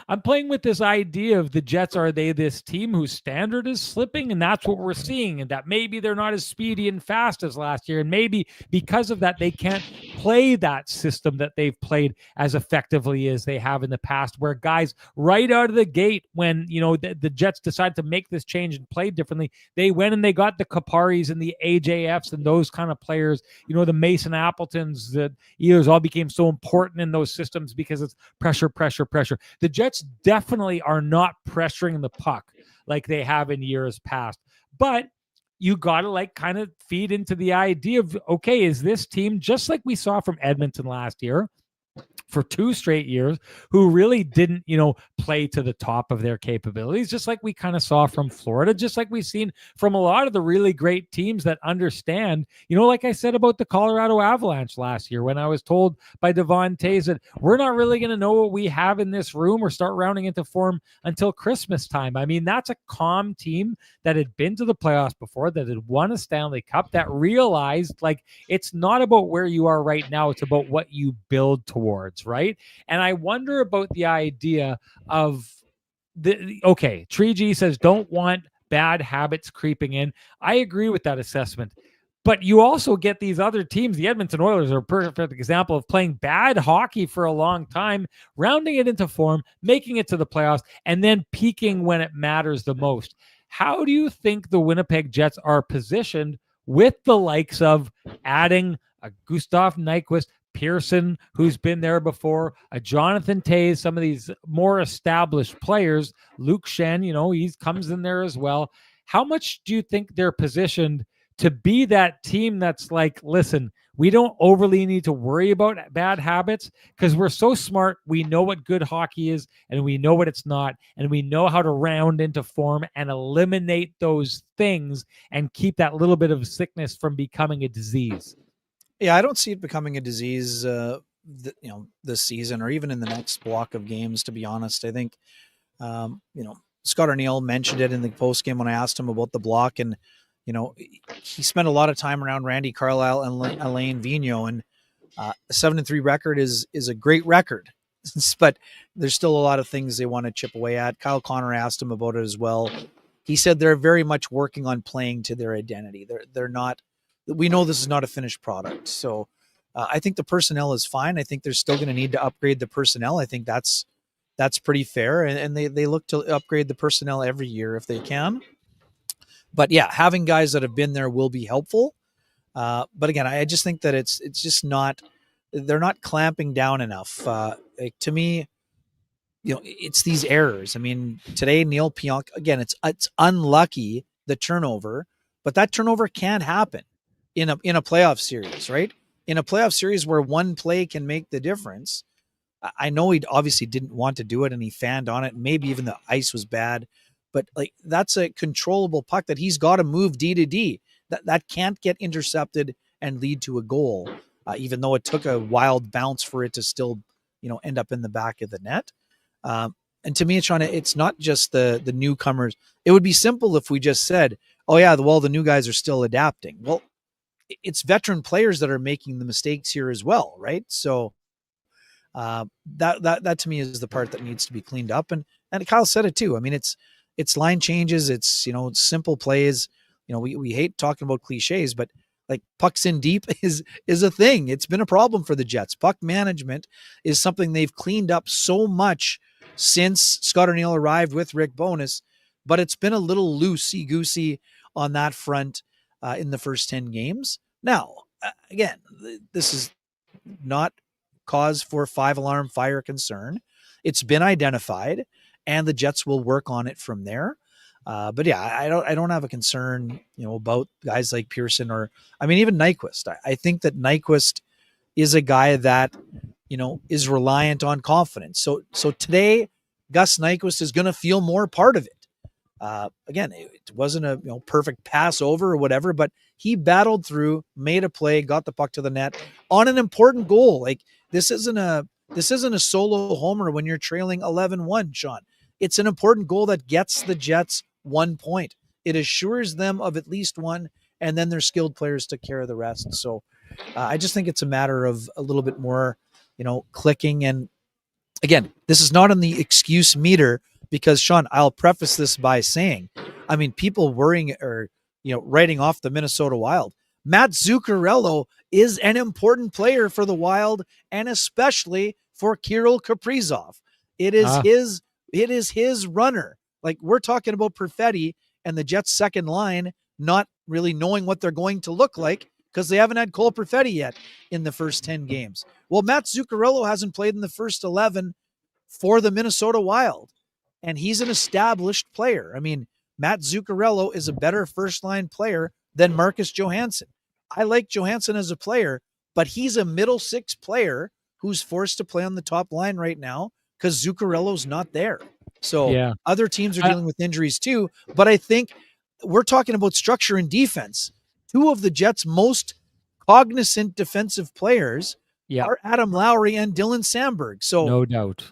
Speaker 1: I'm playing with this idea of the Jets. Are they this team whose standard is slipping? And that's what we're seeing. And that maybe they're not as speedy and fast as last year. And maybe because of that, they can't play that system that they've played as effectively as they have in the past, where guys right out of the gate, when, the Jets decided to make this change and play differently, they went and they got the Kaparis and the AJFs and those kind of players, the Mason Appletons, that either all became so important in those systems because it's pressure, pressure, pressure. The Jets definitely are not pressuring the puck like they have in years past, but you got to kind of feed into the idea of, okay, is this team, just like we saw from Edmonton last year for 2 straight years, who really didn't, play to the top of their capabilities, just like we kind of saw from Florida, just like we've seen from a lot of the really great teams that understand, like I said about the Colorado Avalanche last year, when I was told by Devon Tays that we're not really going to know what we have in this room or start rounding into form until Christmas time. I mean, that's a calm team that had been to the playoffs before, that had won a Stanley Cup, that realized it's not about where you are right now, it's about what you build towards, right? And I wonder about the idea of Tree G says don't want bad habits creeping in. I agree with that assessment. But you also get these other teams. The Edmonton Oilers are a perfect example of playing bad hockey for a long time, rounding it into form, making it to the playoffs, and then peaking when it matters the most. How do you think the Winnipeg Jets are positioned with the likes of adding a Gustav Nyquist, Pearson, who's been there before, a Jonathan Tays, some of these more established players, Luke Shen, he comes in there as well. How much do you think they're positioned to be that team that's listen, we don't overly need to worry about bad habits because we're so smart. We know what good hockey is and we know what it's not. And we know how to round into form and eliminate those things and keep that little bit of sickness from becoming a disease.
Speaker 2: Yeah, I don't see it becoming a disease, this season or even in the next block of games, to be honest. I think, Scott O'Neill mentioned it in the post game when I asked him about the block, and, he spent a lot of time around Randy Carlyle and Alain Vigneault, and a 7-3 record is a great record, but there's still a lot of things they want to chip away at. Kyle Connor asked him about it as well. He said they're very much working on playing to their identity. They're not. We know this is not a finished product. So I think the personnel is fine. I think they're still going to need to upgrade the personnel. I think that's pretty fair. And they look to upgrade the personnel every year if they can. But yeah, having guys that have been there will be helpful. But again, I just think that it's just not, they're not clamping down enough. Like, to me, it's these errors. I mean, today, Neil Pionk, again, it's unlucky, the turnover, but that turnover can happen in a playoff series, right? In a playoff series where one play can make the difference. I know he obviously didn't want to do it and he fanned on it. Maybe even the ice was bad, but like, that's a controllable puck that he's got to move D to D. That can't get intercepted and lead to a goal, even though it took a wild bounce for it to still, end up in the back of the net. And to me, Sean, it's not just the newcomers. It would be simple if we just said, oh yeah, the new guys are still adapting. Well, it's veteran players that are making the mistakes here as well, right? So that to me is the part that needs to be cleaned up. And Kyle said it too. I mean, it's line changes. It's, simple plays. We hate talking about cliches, but like, pucks in deep is a thing. It's been a problem for the Jets. Puck management is something they've cleaned up so much since Scott O'Neill arrived with Rick Bowness, but it's been a little loosey-goosey on that front in the first 10 games. Now, again, this is not cause for 5-alarm fire concern. It's been identified, and the Jets will work on it from there. But yeah, I don't have a concern, about guys like Pearson or, even Nyquist. I think that Nyquist is a guy that, is reliant on confidence. So today, Gus Nyquist is going to feel more part of it. Again, it wasn't a perfect pass over or whatever, but he battled through, made a play, got the puck to the net on an important goal. Like, this isn't a solo homer when you're trailing 11-1, Sean. It's an important goal that gets the Jets 1 point. It assures them of at least one, and then their skilled players took care of the rest. So I just think it's a matter of a little bit more, clicking. And again, this is not on the excuse meter, because Sean, I'll preface this by saying, people worrying or, writing off the Minnesota Wild. Matt Zuccarello is an important player for the Wild, and especially for Kirill Kaprizov. It is his runner. Like, we're talking about Perfetti and the Jets' second line not really knowing what they're going to look like because they haven't had Cole Perfetti yet in the first 10 games. Well, Matt Zuccarello hasn't played in the first 11 for the Minnesota Wild, and he's an established player. Matt Zuccarello is a better first-line player than Marcus Johansson. I like Johansson as a player, but he's a middle six player who's forced to play on the top line right now because Zuccarello's not there. So yeah, other teams are dealing with injuries too, but I think we're talking about structure and defense. Two of the Jets' most cognizant defensive players are Adam Lowry and Dylan Sandberg. So
Speaker 1: no doubt,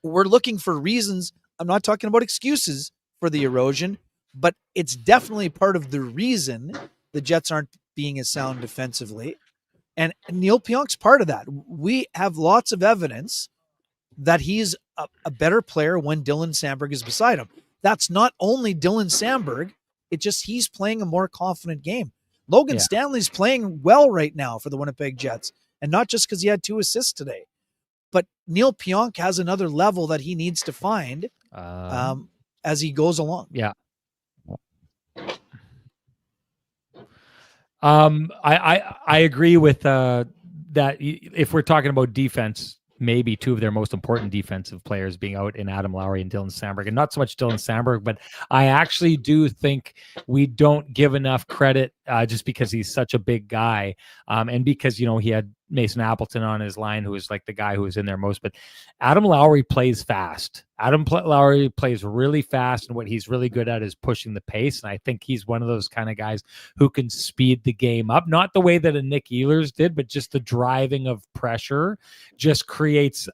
Speaker 2: we're looking for reasons. I'm not talking about excuses for the erosion, but it's definitely part of the reason the Jets aren't being as sound defensively. And Neil Pionk's part of that. We have lots of evidence that he's a better player when Dylan Sandberg is beside him. That's not only Dylan Sandberg. It's just he's playing a more confident game. Logan Stanley's playing well right now for the Winnipeg Jets, and not just because he had 2 assists today. But Neil Pionk has another level that he needs to find as he goes along.
Speaker 1: Yeah. I agree with that. If we're talking about defense, maybe 2 of their most important defensive players being out in Adam Lowry and Dylan Sandberg, and not so much Dylan Sandberg, but I actually do think we don't give enough credit just because he's such a big guy, and because he had Mason Appleton on his line, who was like the guy who was in there most. But Adam Lowry plays fast. Lowry plays really fast, and what he's really good at is pushing the pace. And I think he's one of those kind of guys who can speed the game up, not the way that a Nick Ehlers did, but just the driving of pressure just creates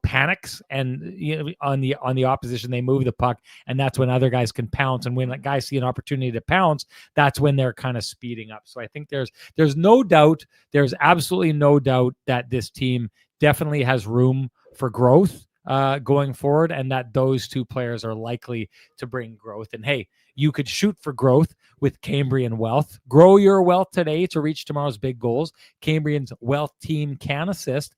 Speaker 1: panics, and on the opposition, they move the puck, and that's when other guys can pounce. And when guys see an opportunity to pounce, that's when they're kind of speeding up. So I think there's no doubt, there's absolutely no doubt that this team definitely has room for growth going forward, and that those 2 players are likely to bring growth. And hey, You could shoot for growth with Cambrian Wealth. Grow your wealth today to reach tomorrow's big goals. Cambrian's wealth team can assist.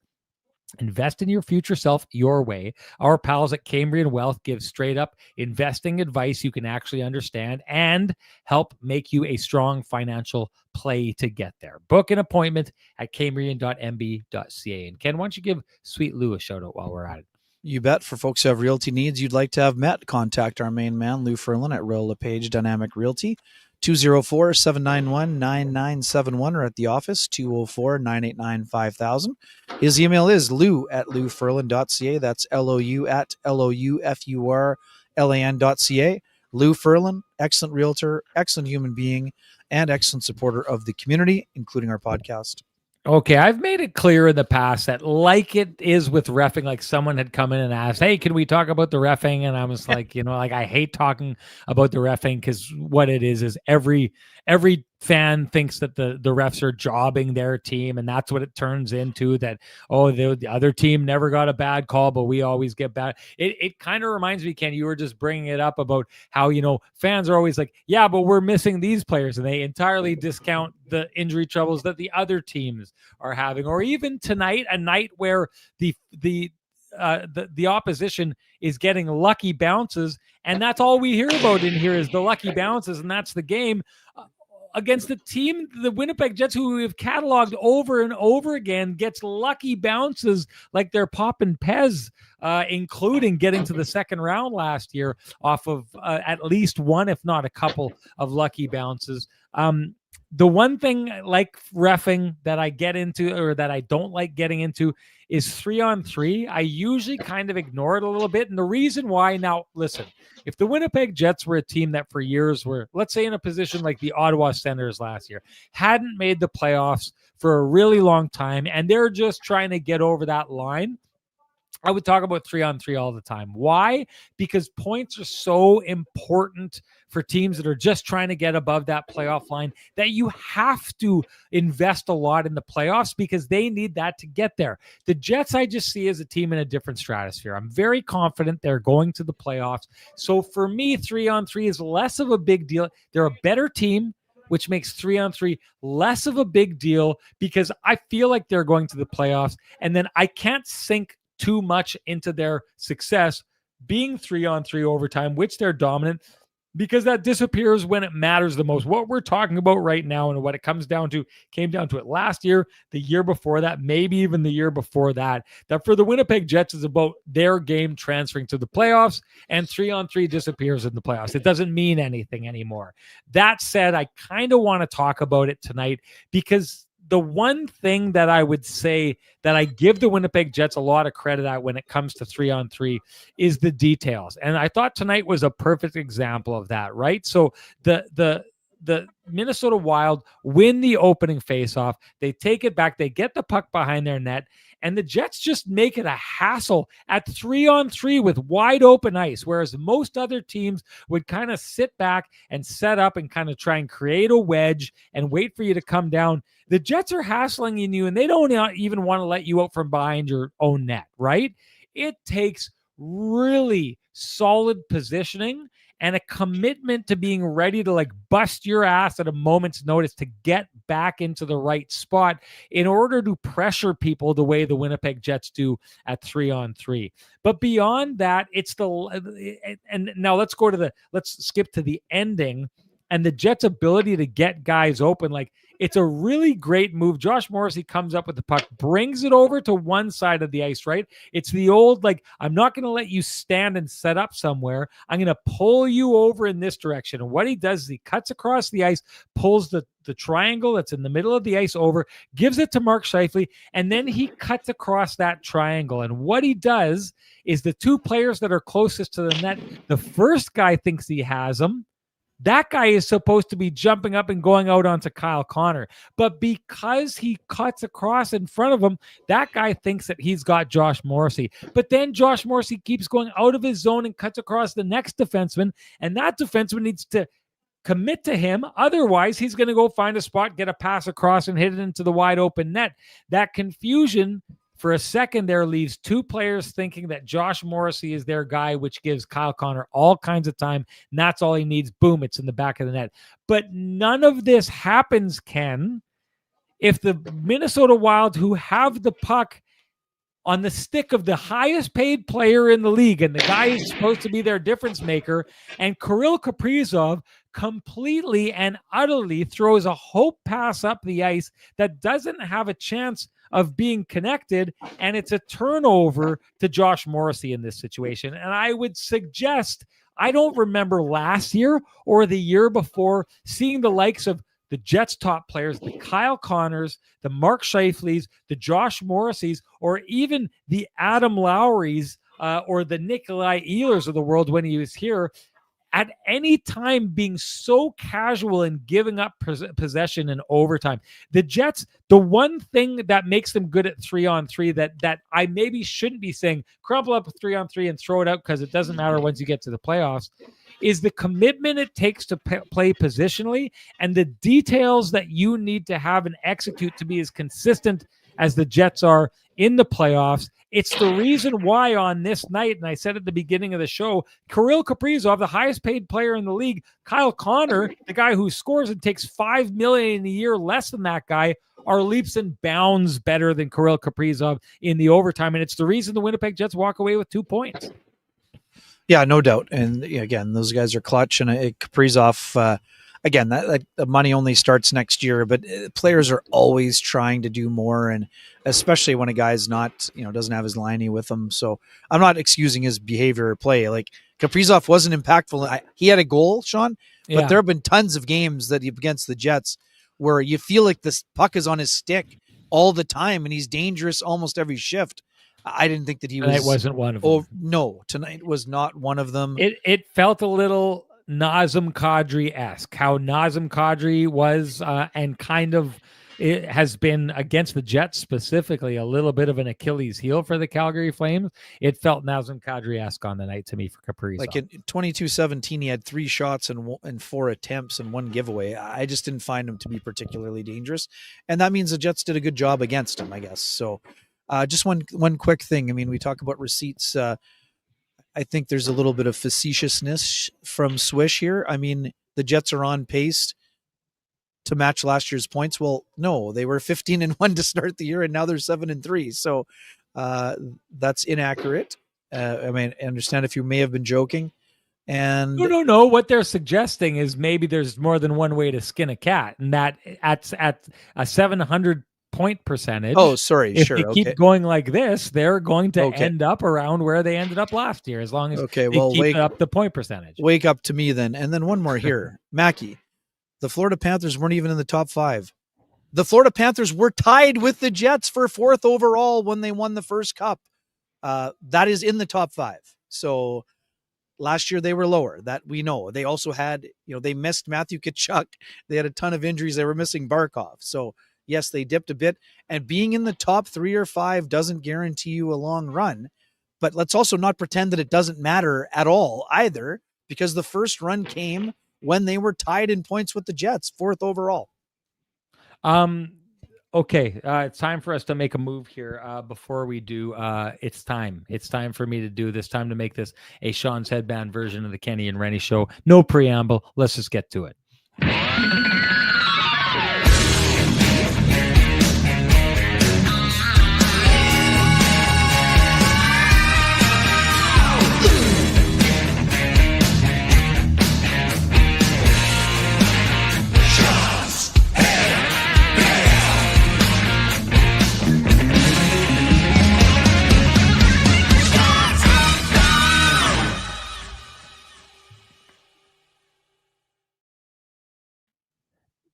Speaker 1: Invest in your future self your way. Our pals at Cambrian Wealth give straight up investing advice you can actually understand and help make you a strong financial play to get there. Book an appointment at cambrian.mb.ca. And Ken, why don't you give Sweet Lou a shout out while we're at it?
Speaker 2: You bet. For folks who have realty needs you'd like to have met, contact our main man, Lou Ferlin at Royal LePage Dynamic Realty, 204-791-9971, or at the office, 204-989-5000. His email is lou@louferlin.ca. That's LOU@LOUFURLAN.ca. Lou Ferlin, excellent realtor, excellent human being, and excellent supporter of the community, including our podcast.
Speaker 1: Okay, I've made it clear in the past that like it is with reffing, like someone had come in and asked, hey, can we talk about the reffing? And I was like, I hate talking about the reffing because what it is every fan thinks that the refs are jobbing their team, and that's what it turns into, that, oh, the other team never got a bad call, but we always get bad. It kind of reminds me, Ken, you were just bringing it up about how, fans are always like, yeah, but we're missing these players, and they entirely discount the injury troubles that the other teams are having. Or even tonight, a night where the opposition is getting lucky bounces, and that's all we hear about in here is the lucky bounces, and that's the game. Against the team, the Winnipeg Jets, who we have cataloged over and over again, gets lucky bounces like they're popping Pez, including getting to the second round last year off of at least one, if not a couple of lucky bounces. The one thing like reffing that I get into, or that I don't like getting into, is 3-on-3. I usually kind of ignore it a little bit. And the reason why, now listen, if the Winnipeg Jets were a team that for years were, let's say, in a position like the Ottawa Senators last year, hadn't made the playoffs for a really long time, and they're just trying to get over that line, I would talk about 3-on-3 all the time. Why? Because points are so important for teams that are just trying to get above that playoff line, that you have to invest a lot in the playoffs because they need that to get there. The Jets, I just see as a team in a different stratosphere. I'm very confident they're going to the playoffs. So for me, 3-on-3 is less of a big deal. They're a better team, which makes 3-on-3 less of a big deal because I feel like they're going to the playoffs, and then I can't sink too much into their success being 3-on-3 overtime, which they're dominant, because that disappears when it matters the most. What we're talking about right now, and what it came down to it last year, the year before that, maybe even the year before that, that for the Winnipeg Jets is about their game transferring to the playoffs, and 3-on-3 disappears in the playoffs. It doesn't mean anything anymore. That said, I kind of want to talk about it tonight because the one thing that I would say that I give the Winnipeg Jets a lot of credit at when it comes to 3-on-3 is the details. And I thought tonight was a perfect example of that, right? So the Minnesota Wild win the opening faceoff. They take it back. They get the puck behind their net. And the Jets just make it a hassle at 3-on-3 with wide open ice, whereas most other teams would kind of sit back and set up and kind of try and create a wedge and wait for you to come down. The Jets are hassling in you, and they don't even want to let you out from behind your own net, right? It takes really solid positioning and a commitment to being ready to like bust your ass at a moment's notice to get back into the right spot in order to pressure people the way the Winnipeg Jets do at 3-on-3. But beyond that, and now let's skip to the ending and the Jets' ability to get guys open. Like, it's a really great move. Josh Morrissey comes up with the puck, brings it over to one side of the ice, right? It's the old, like, I'm not going to let you stand and set up somewhere. I'm going to pull you over in this direction. And what he does is he cuts across the ice, pulls the triangle that's in the middle of the ice over, gives it to Mark Scheifele, and then he cuts across that triangle. And what he does is the two players that are closest to the net, the first guy thinks he has them. That guy is supposed to be jumping up and going out onto Kyle Connor. But because he cuts across in front of him, that guy thinks that he's got Josh Morrissey. But then Josh Morrissey keeps going out of his zone and cuts across the next defenseman. And that defenseman needs to commit to him. Otherwise, he's going to go find a spot, get a pass across, and hit it into the wide open net. That confusion for a second there leaves two players thinking that Josh Morrissey is their guy, which gives Kyle Connor all kinds of time, and that's all he needs. Boom, it's in the back of the net. But none of this happens, Ken, if the Minnesota Wild, who have the puck on the stick of the highest paid player in the league, and the guy who's supposed to be their difference maker, and Kirill Kaprizov completely and utterly throws a hope pass up the ice that doesn't have a chance of being connected, and it's a turnover to Josh Morrissey in this situation. And I would suggest, I don't remember last year or the year before seeing the likes of the Jets' top players, the Kyle Connors, the Mark Scheifele's, the Josh Morrisseys, or even the Adam Lowry's or the Nikolai Ehlers of the world when he was here, at any time being so casual in giving up possession in overtime. The Jets, the one thing that makes them good at 3-on-3 that I maybe shouldn't be saying, crumple up a 3-on-3 and throw it out because it doesn't matter once you get to the playoffs, is the commitment it takes to play positionally and the details that you need to have and execute to be as consistent as the Jets are in the playoffs. It's the reason why on this night, and I said at the beginning of the show, Kirill Kaprizov, the highest paid player in the league, Kyle Connor, the guy who scores and takes $5 million a year less than that guy, are leaps and bounds better than Kirill Kaprizov in the overtime. And it's the reason the Winnipeg Jets walk away with 2 points.
Speaker 2: Yeah, no doubt. And again, those guys are clutch. And Kaprizov, again, that the money only starts next year, but players are always trying to do more, and especially when a guy's not, doesn't have his liney with him. So I'm not excusing his behavior or play. Like Kaprizov wasn't impactful. He had a goal, Sean, but there have been tons of games that against the Jets where you feel like this puck is on his stick all the time, and he's dangerous almost every shift. I didn't think that he was.
Speaker 1: Tonight wasn't one of them.
Speaker 2: Oh no, tonight was not one of them.
Speaker 1: It felt a little Nazem Kadri-esque, how Nazem Kadri was and kind of it has been against the Jets specifically a little bit of an Achilles heel for the Calgary Flames. It felt Nazem Kadri-esque on the night to me for Kaprizov.
Speaker 2: Like in 22-17, he had 3 shots and 4 attempts and 1 giveaway. I just didn't find him to be particularly dangerous, and that means the Jets did a good job against him, I guess. So just one quick thing. I mean, we talk about receipts. I think there's a little bit of facetiousness from Swish here. I mean, the Jets are on pace to match last year's points. Well, no, they were 15-1 to start the year, and now they're 7-3. So that's inaccurate. I mean, I understand if you may have been joking. And
Speaker 1: no. What they're suggesting is maybe there's more than one way to skin a cat, and that at a 700 point percentage.
Speaker 2: Oh, sorry.
Speaker 1: If
Speaker 2: sure.
Speaker 1: they keep going like this, they're going to end up around where they ended up last year, as long as they keep up the point percentage.
Speaker 2: Wake up to me then. And then one more here. Mackie, the Florida Panthers weren't even in the top 5. The Florida Panthers were tied with the Jets for 4th overall when they won the first cup. That is in the top 5. So last year they were lower. That we know. They also had, they missed Matthew Tkachuk. They had a ton of injuries. They were missing Barkov. So yes, they dipped a bit, and being in the top 3 or 5 doesn't guarantee you a long run, but let's also not pretend that it doesn't matter at all either, because the first run came when they were tied in points with the Jets, 4th overall.
Speaker 1: Okay. It's time for us to make a move here. Before we do, it's time for me to do this, time to make this a Sean's Headband version of the Kenny and Renny show. No preamble. Let's just get to it.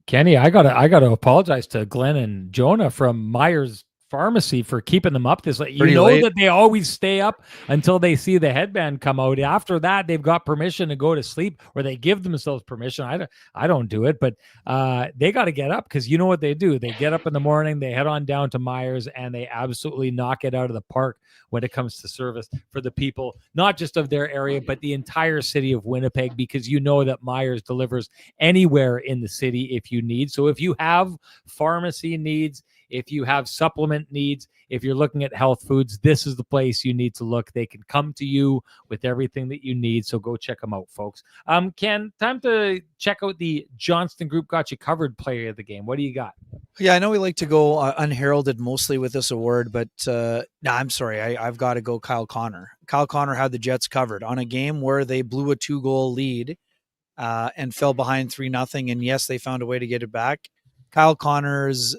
Speaker 1: Kenny, I gotta apologize to Glenn and Jonah from Myers Pharmacy for keeping them up this late. You know that they always stay up until they see the headband come out. After that, they've got permission to go to sleep, or they give themselves permission. I don't do it, but they got to get up, because you know what they do. They get up in the morning, they head on down to Myers, and they absolutely knock it out of the park when it comes to service for the people, not just of their area, but the entire city of Winnipeg, because you know that Myers delivers anywhere in the city if you need. So if you have pharmacy needs, If you have supplement needs, if you're looking at health foods, this is the place you need to look. They can come to you with everything that you need. So go check them out, folks. Ken, time to check out the Johnston Group Got You Covered player of the game. What do you got?
Speaker 2: Yeah, I know we like to go unheralded mostly with this award, but I'm sorry. I've got to go Kyle Connor. Kyle Connor had the Jets covered on a game where they blew a 2-goal lead and fell behind 3-0. And yes, they found a way to get it back. Kyle Connor's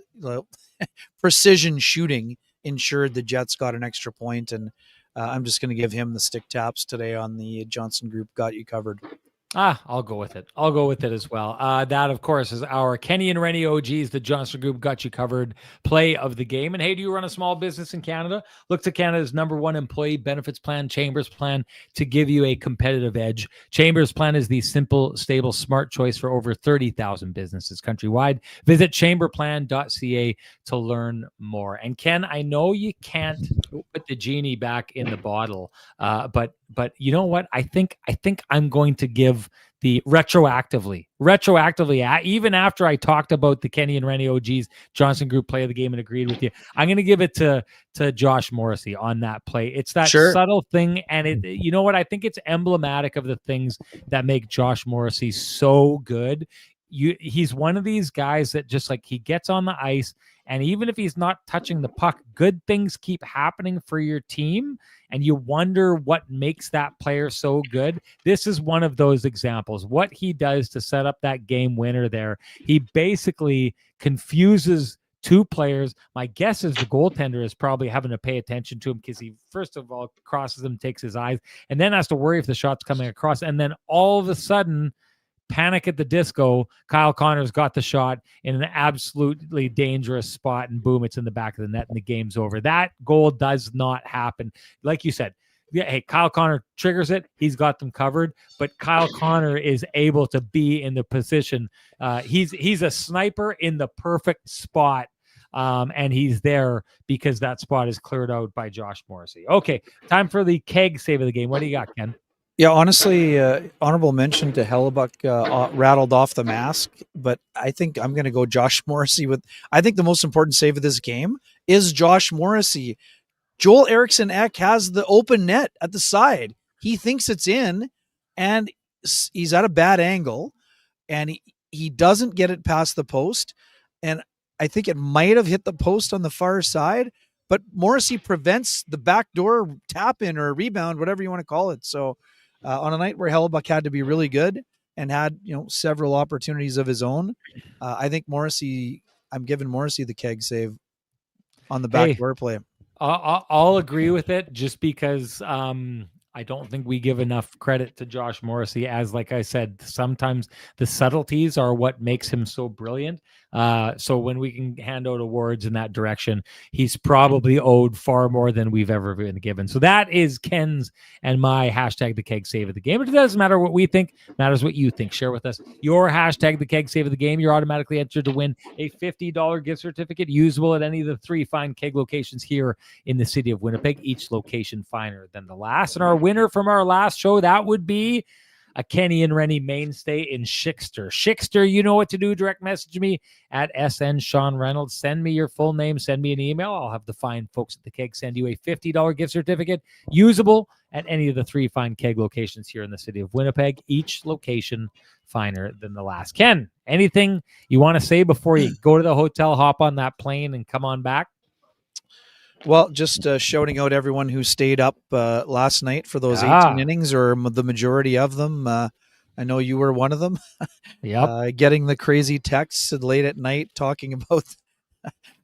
Speaker 2: precision shooting ensured the Jets got an extra point, and I'm just going to give him the stick taps today on the Johnston Group Got You Covered.
Speaker 1: I'll go with it. I'll go with it as well. That, of course, is our Kenny and Renny OGs. The Johnston Group Got You Covered play of the game. And hey, do you run a small business in Canada? Look to Canada's #1 employee benefits plan, Chambers Plan, to give you a competitive edge. Chambers Plan is the simple, stable, smart choice for over 30,000 businesses countrywide. Visit chamberplan.ca to learn more. And Ken, I know you can't put the genie back in the bottle, but you know what? I think I'm going to give the retroactively, even after I talked about the Kenny and Renny OGs Johnston Group play of the game and agreed with you, I'm going to give it to Josh Morrissey on that play. It's that subtle thing, and you know what? I think it's emblematic of the things that make Josh Morrissey so good. He's one of these guys that just like he gets on the ice, and even if he's not touching the puck, good things keep happening for your team, and you wonder what makes that player so good. This is one of those examples. What he does to set up that game winner there, he basically confuses two players. My guess is the goaltender is probably having to pay attention to him because he, first of all, crosses him, takes his eyes, and then has to worry if the shot's coming across, and then all of a sudden, panic at the disco, Kyle Connor's got the shot in an absolutely dangerous spot, and boom, it's in the back of the net and the game's over. That goal does not happen. Like you said, hey, Kyle Connor triggers it. He's got them covered, but Kyle Connor is able to be in the position. He's a sniper in the perfect spot. And he's there because that spot is cleared out by Josh Morrissey. Okay, time for the keg save of the game. What do you got, Ken?
Speaker 2: Yeah, honestly, honorable mention to Hellebuyck rattled off the mask, but I think I'm going to go Josh Morrissey with. I think the most important save of this game is Josh Morrissey. Joel Eriksson Ek has the open net at the side. He thinks it's in, and he's at a bad angle, and he doesn't get it past the post, and I think it might have hit the post on the far side, but Morrissey prevents the backdoor tap in or rebound, whatever you want to call it. So. On a night where Hellebuyck had to be really good and had, several opportunities of his own, I think I'm giving Morrissey the keg save on the backdoor play.
Speaker 1: I'll agree with it just because I don't think we give enough credit to Josh Morrissey. As like I said, sometimes the subtleties are what makes him so brilliant. So when we can hand out awards in that direction, he's probably owed far more than we've ever been given. So that is Ken's and my hashtag the keg save of the game. It doesn't matter what we think, matters what you think. Share with us your hashtag the keg save of the game. You're automatically entered to win a $50 gift certificate usable at any of the 3 fine keg locations here in the city of Winnipeg, each location finer than the last. And our winner from our last show, that would be a Kenny and Renny mainstay in Shikster. Shikster, you know what to do. Direct message me at SN Sean Reynolds. Send me your full name. Send me an email. I'll have the fine folks at the keg send you a $50 gift certificate usable at any of the 3 fine keg locations here in the city of Winnipeg, each location finer than the last. Ken, anything you want to say before you go to the hotel, hop on that plane, and come on back?
Speaker 2: Well, just shouting out everyone who stayed up last night for those 18 innings, or the majority of them. I know you were one of them.
Speaker 1: Yep.
Speaker 2: Getting the crazy texts late at night talking about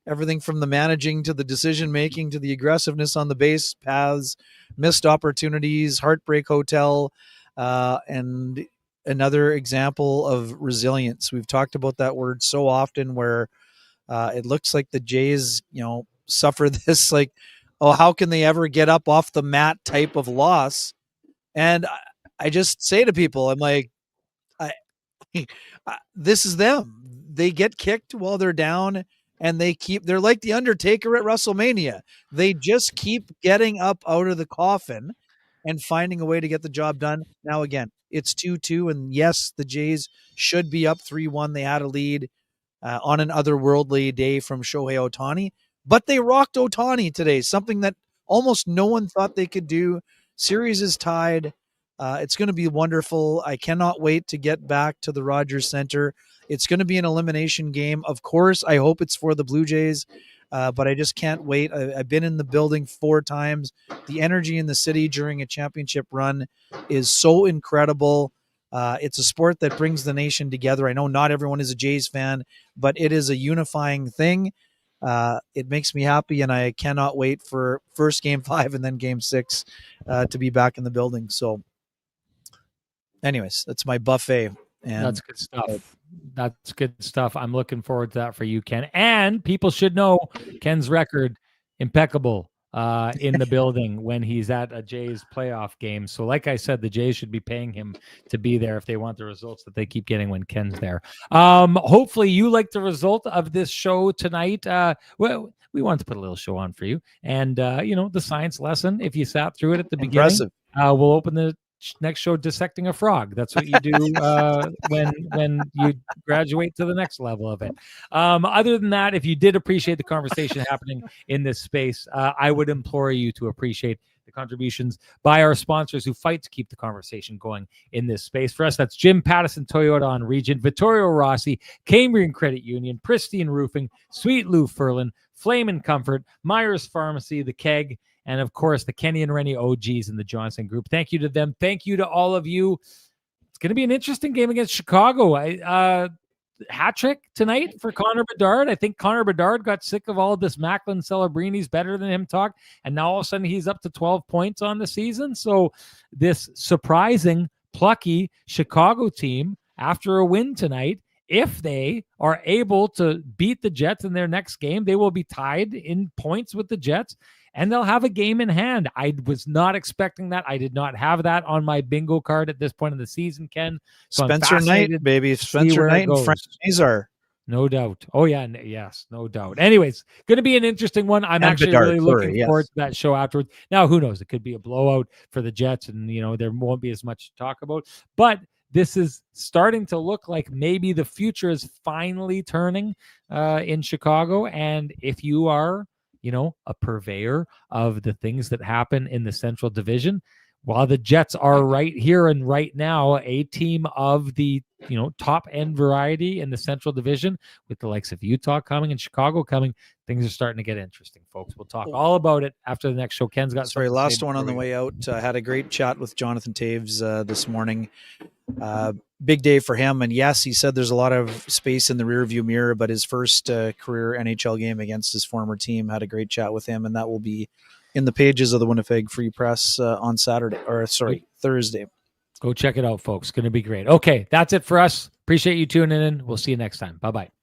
Speaker 2: everything from the managing to the decision-making to the aggressiveness on the base paths, missed opportunities, heartbreak hotel, and another example of resilience. We've talked about that word so often where it looks like the Jays, suffer this how can they ever get up off the mat type of loss. And I just say to people, I'm like, this is them. They get kicked while they're down, and they're like the Undertaker at WrestleMania. They just keep getting up out of the coffin and finding a way to get the job done. Now, again, it's 2-2, and yes, the Jays should be up 3-1. They had a lead. on an otherworldly day from Shohei Ohtani. But they rocked Ohtani today, something that almost no one thought they could do. Series is tied. It's going to be wonderful. I cannot wait to get back to the Rogers Center. It's going to be an elimination game. Of course, I hope it's for the Blue Jays, but I just can't wait. I've been in the building 4 times. The energy in the city during a championship run is so incredible. It's a sport that brings the nation together. I know not everyone is a Jays fan, but it is a unifying thing. It makes me happy, and I cannot wait for first game 5 and then game 6 to be back in the building. So anyways, that's my buffet. And
Speaker 1: that's good stuff. That's good stuff. I'm looking forward to that for you, Ken. And people should know Ken's record, impeccable in the building when he's at a Jays playoff game. So like I said, the Jays should be paying him to be there if they want the results that they keep getting when Ken's there. Hopefully you like the result of this show tonight. Well, we wanted to put a little show on for you. And, the science lesson, if you sat through it at the beginning, we'll open the next show dissecting a frog. That's what you do when you graduate to the next level of it. Other than that, if you did appreciate the conversation happening in this space, I would implore you to appreciate the contributions by our sponsors who fight to keep the conversation going in this space. For us, that's Jim Pattison Toyota on Region, Vittorio Rossi, Cambrian Credit Union, Pristine Roofing, Sweet Lou Furlan, Flame and Comfort, Myers Pharmacy, The Keg, and of course, the Kenny and Renny OGs in the Johnson Group. Thank you to them. Thank you to all of you. It's going to be an interesting game against Chicago. Hat trick tonight for Connor Bedard. I think Connor Bedard got sick of all of this Macklin Celebrini's better than him talk, and now all of a sudden he's up to 12 points on the season. So this surprising, plucky Chicago team, after a win tonight, if they are able to beat the Jets in their next game, they will be tied in points with the Jets, and they'll have a game in hand. I was not expecting that. I did not have that on my bingo card at this point in the season, Ken. So
Speaker 2: Spencer Knight, baby. Spencer Knight and Frank Nazar.
Speaker 1: No doubt. Oh, yeah. Yes, no doubt. Anyways, going to be an interesting one. I'm actually really looking forward to that show afterwards. Now, who knows? It could be a blowout for the Jets, and, there won't be as much to talk about. But this is starting to look like maybe the future is finally turning in Chicago. And if you are a purveyor of the things that happen in the Central Division, while the Jets are right here and right now a team of the top end variety in the Central Division, with the likes of Utah coming and Chicago coming, things are starting to get interesting, folks. We'll talk all about it after the next show. Ken's got
Speaker 2: last one on the way out. I had a great chat with Jonathan Taves this morning. Big day for him, and yes, he said there's a lot of space in the rearview mirror, but his first career NHL game against his former team, had a great chat with him, and that will be in the pages of the Winnipeg Free Press on Thursday.
Speaker 1: Go check it out, folks. Going to be great. Okay, that's it for us. Appreciate you tuning in. We'll see you next time. Bye-bye.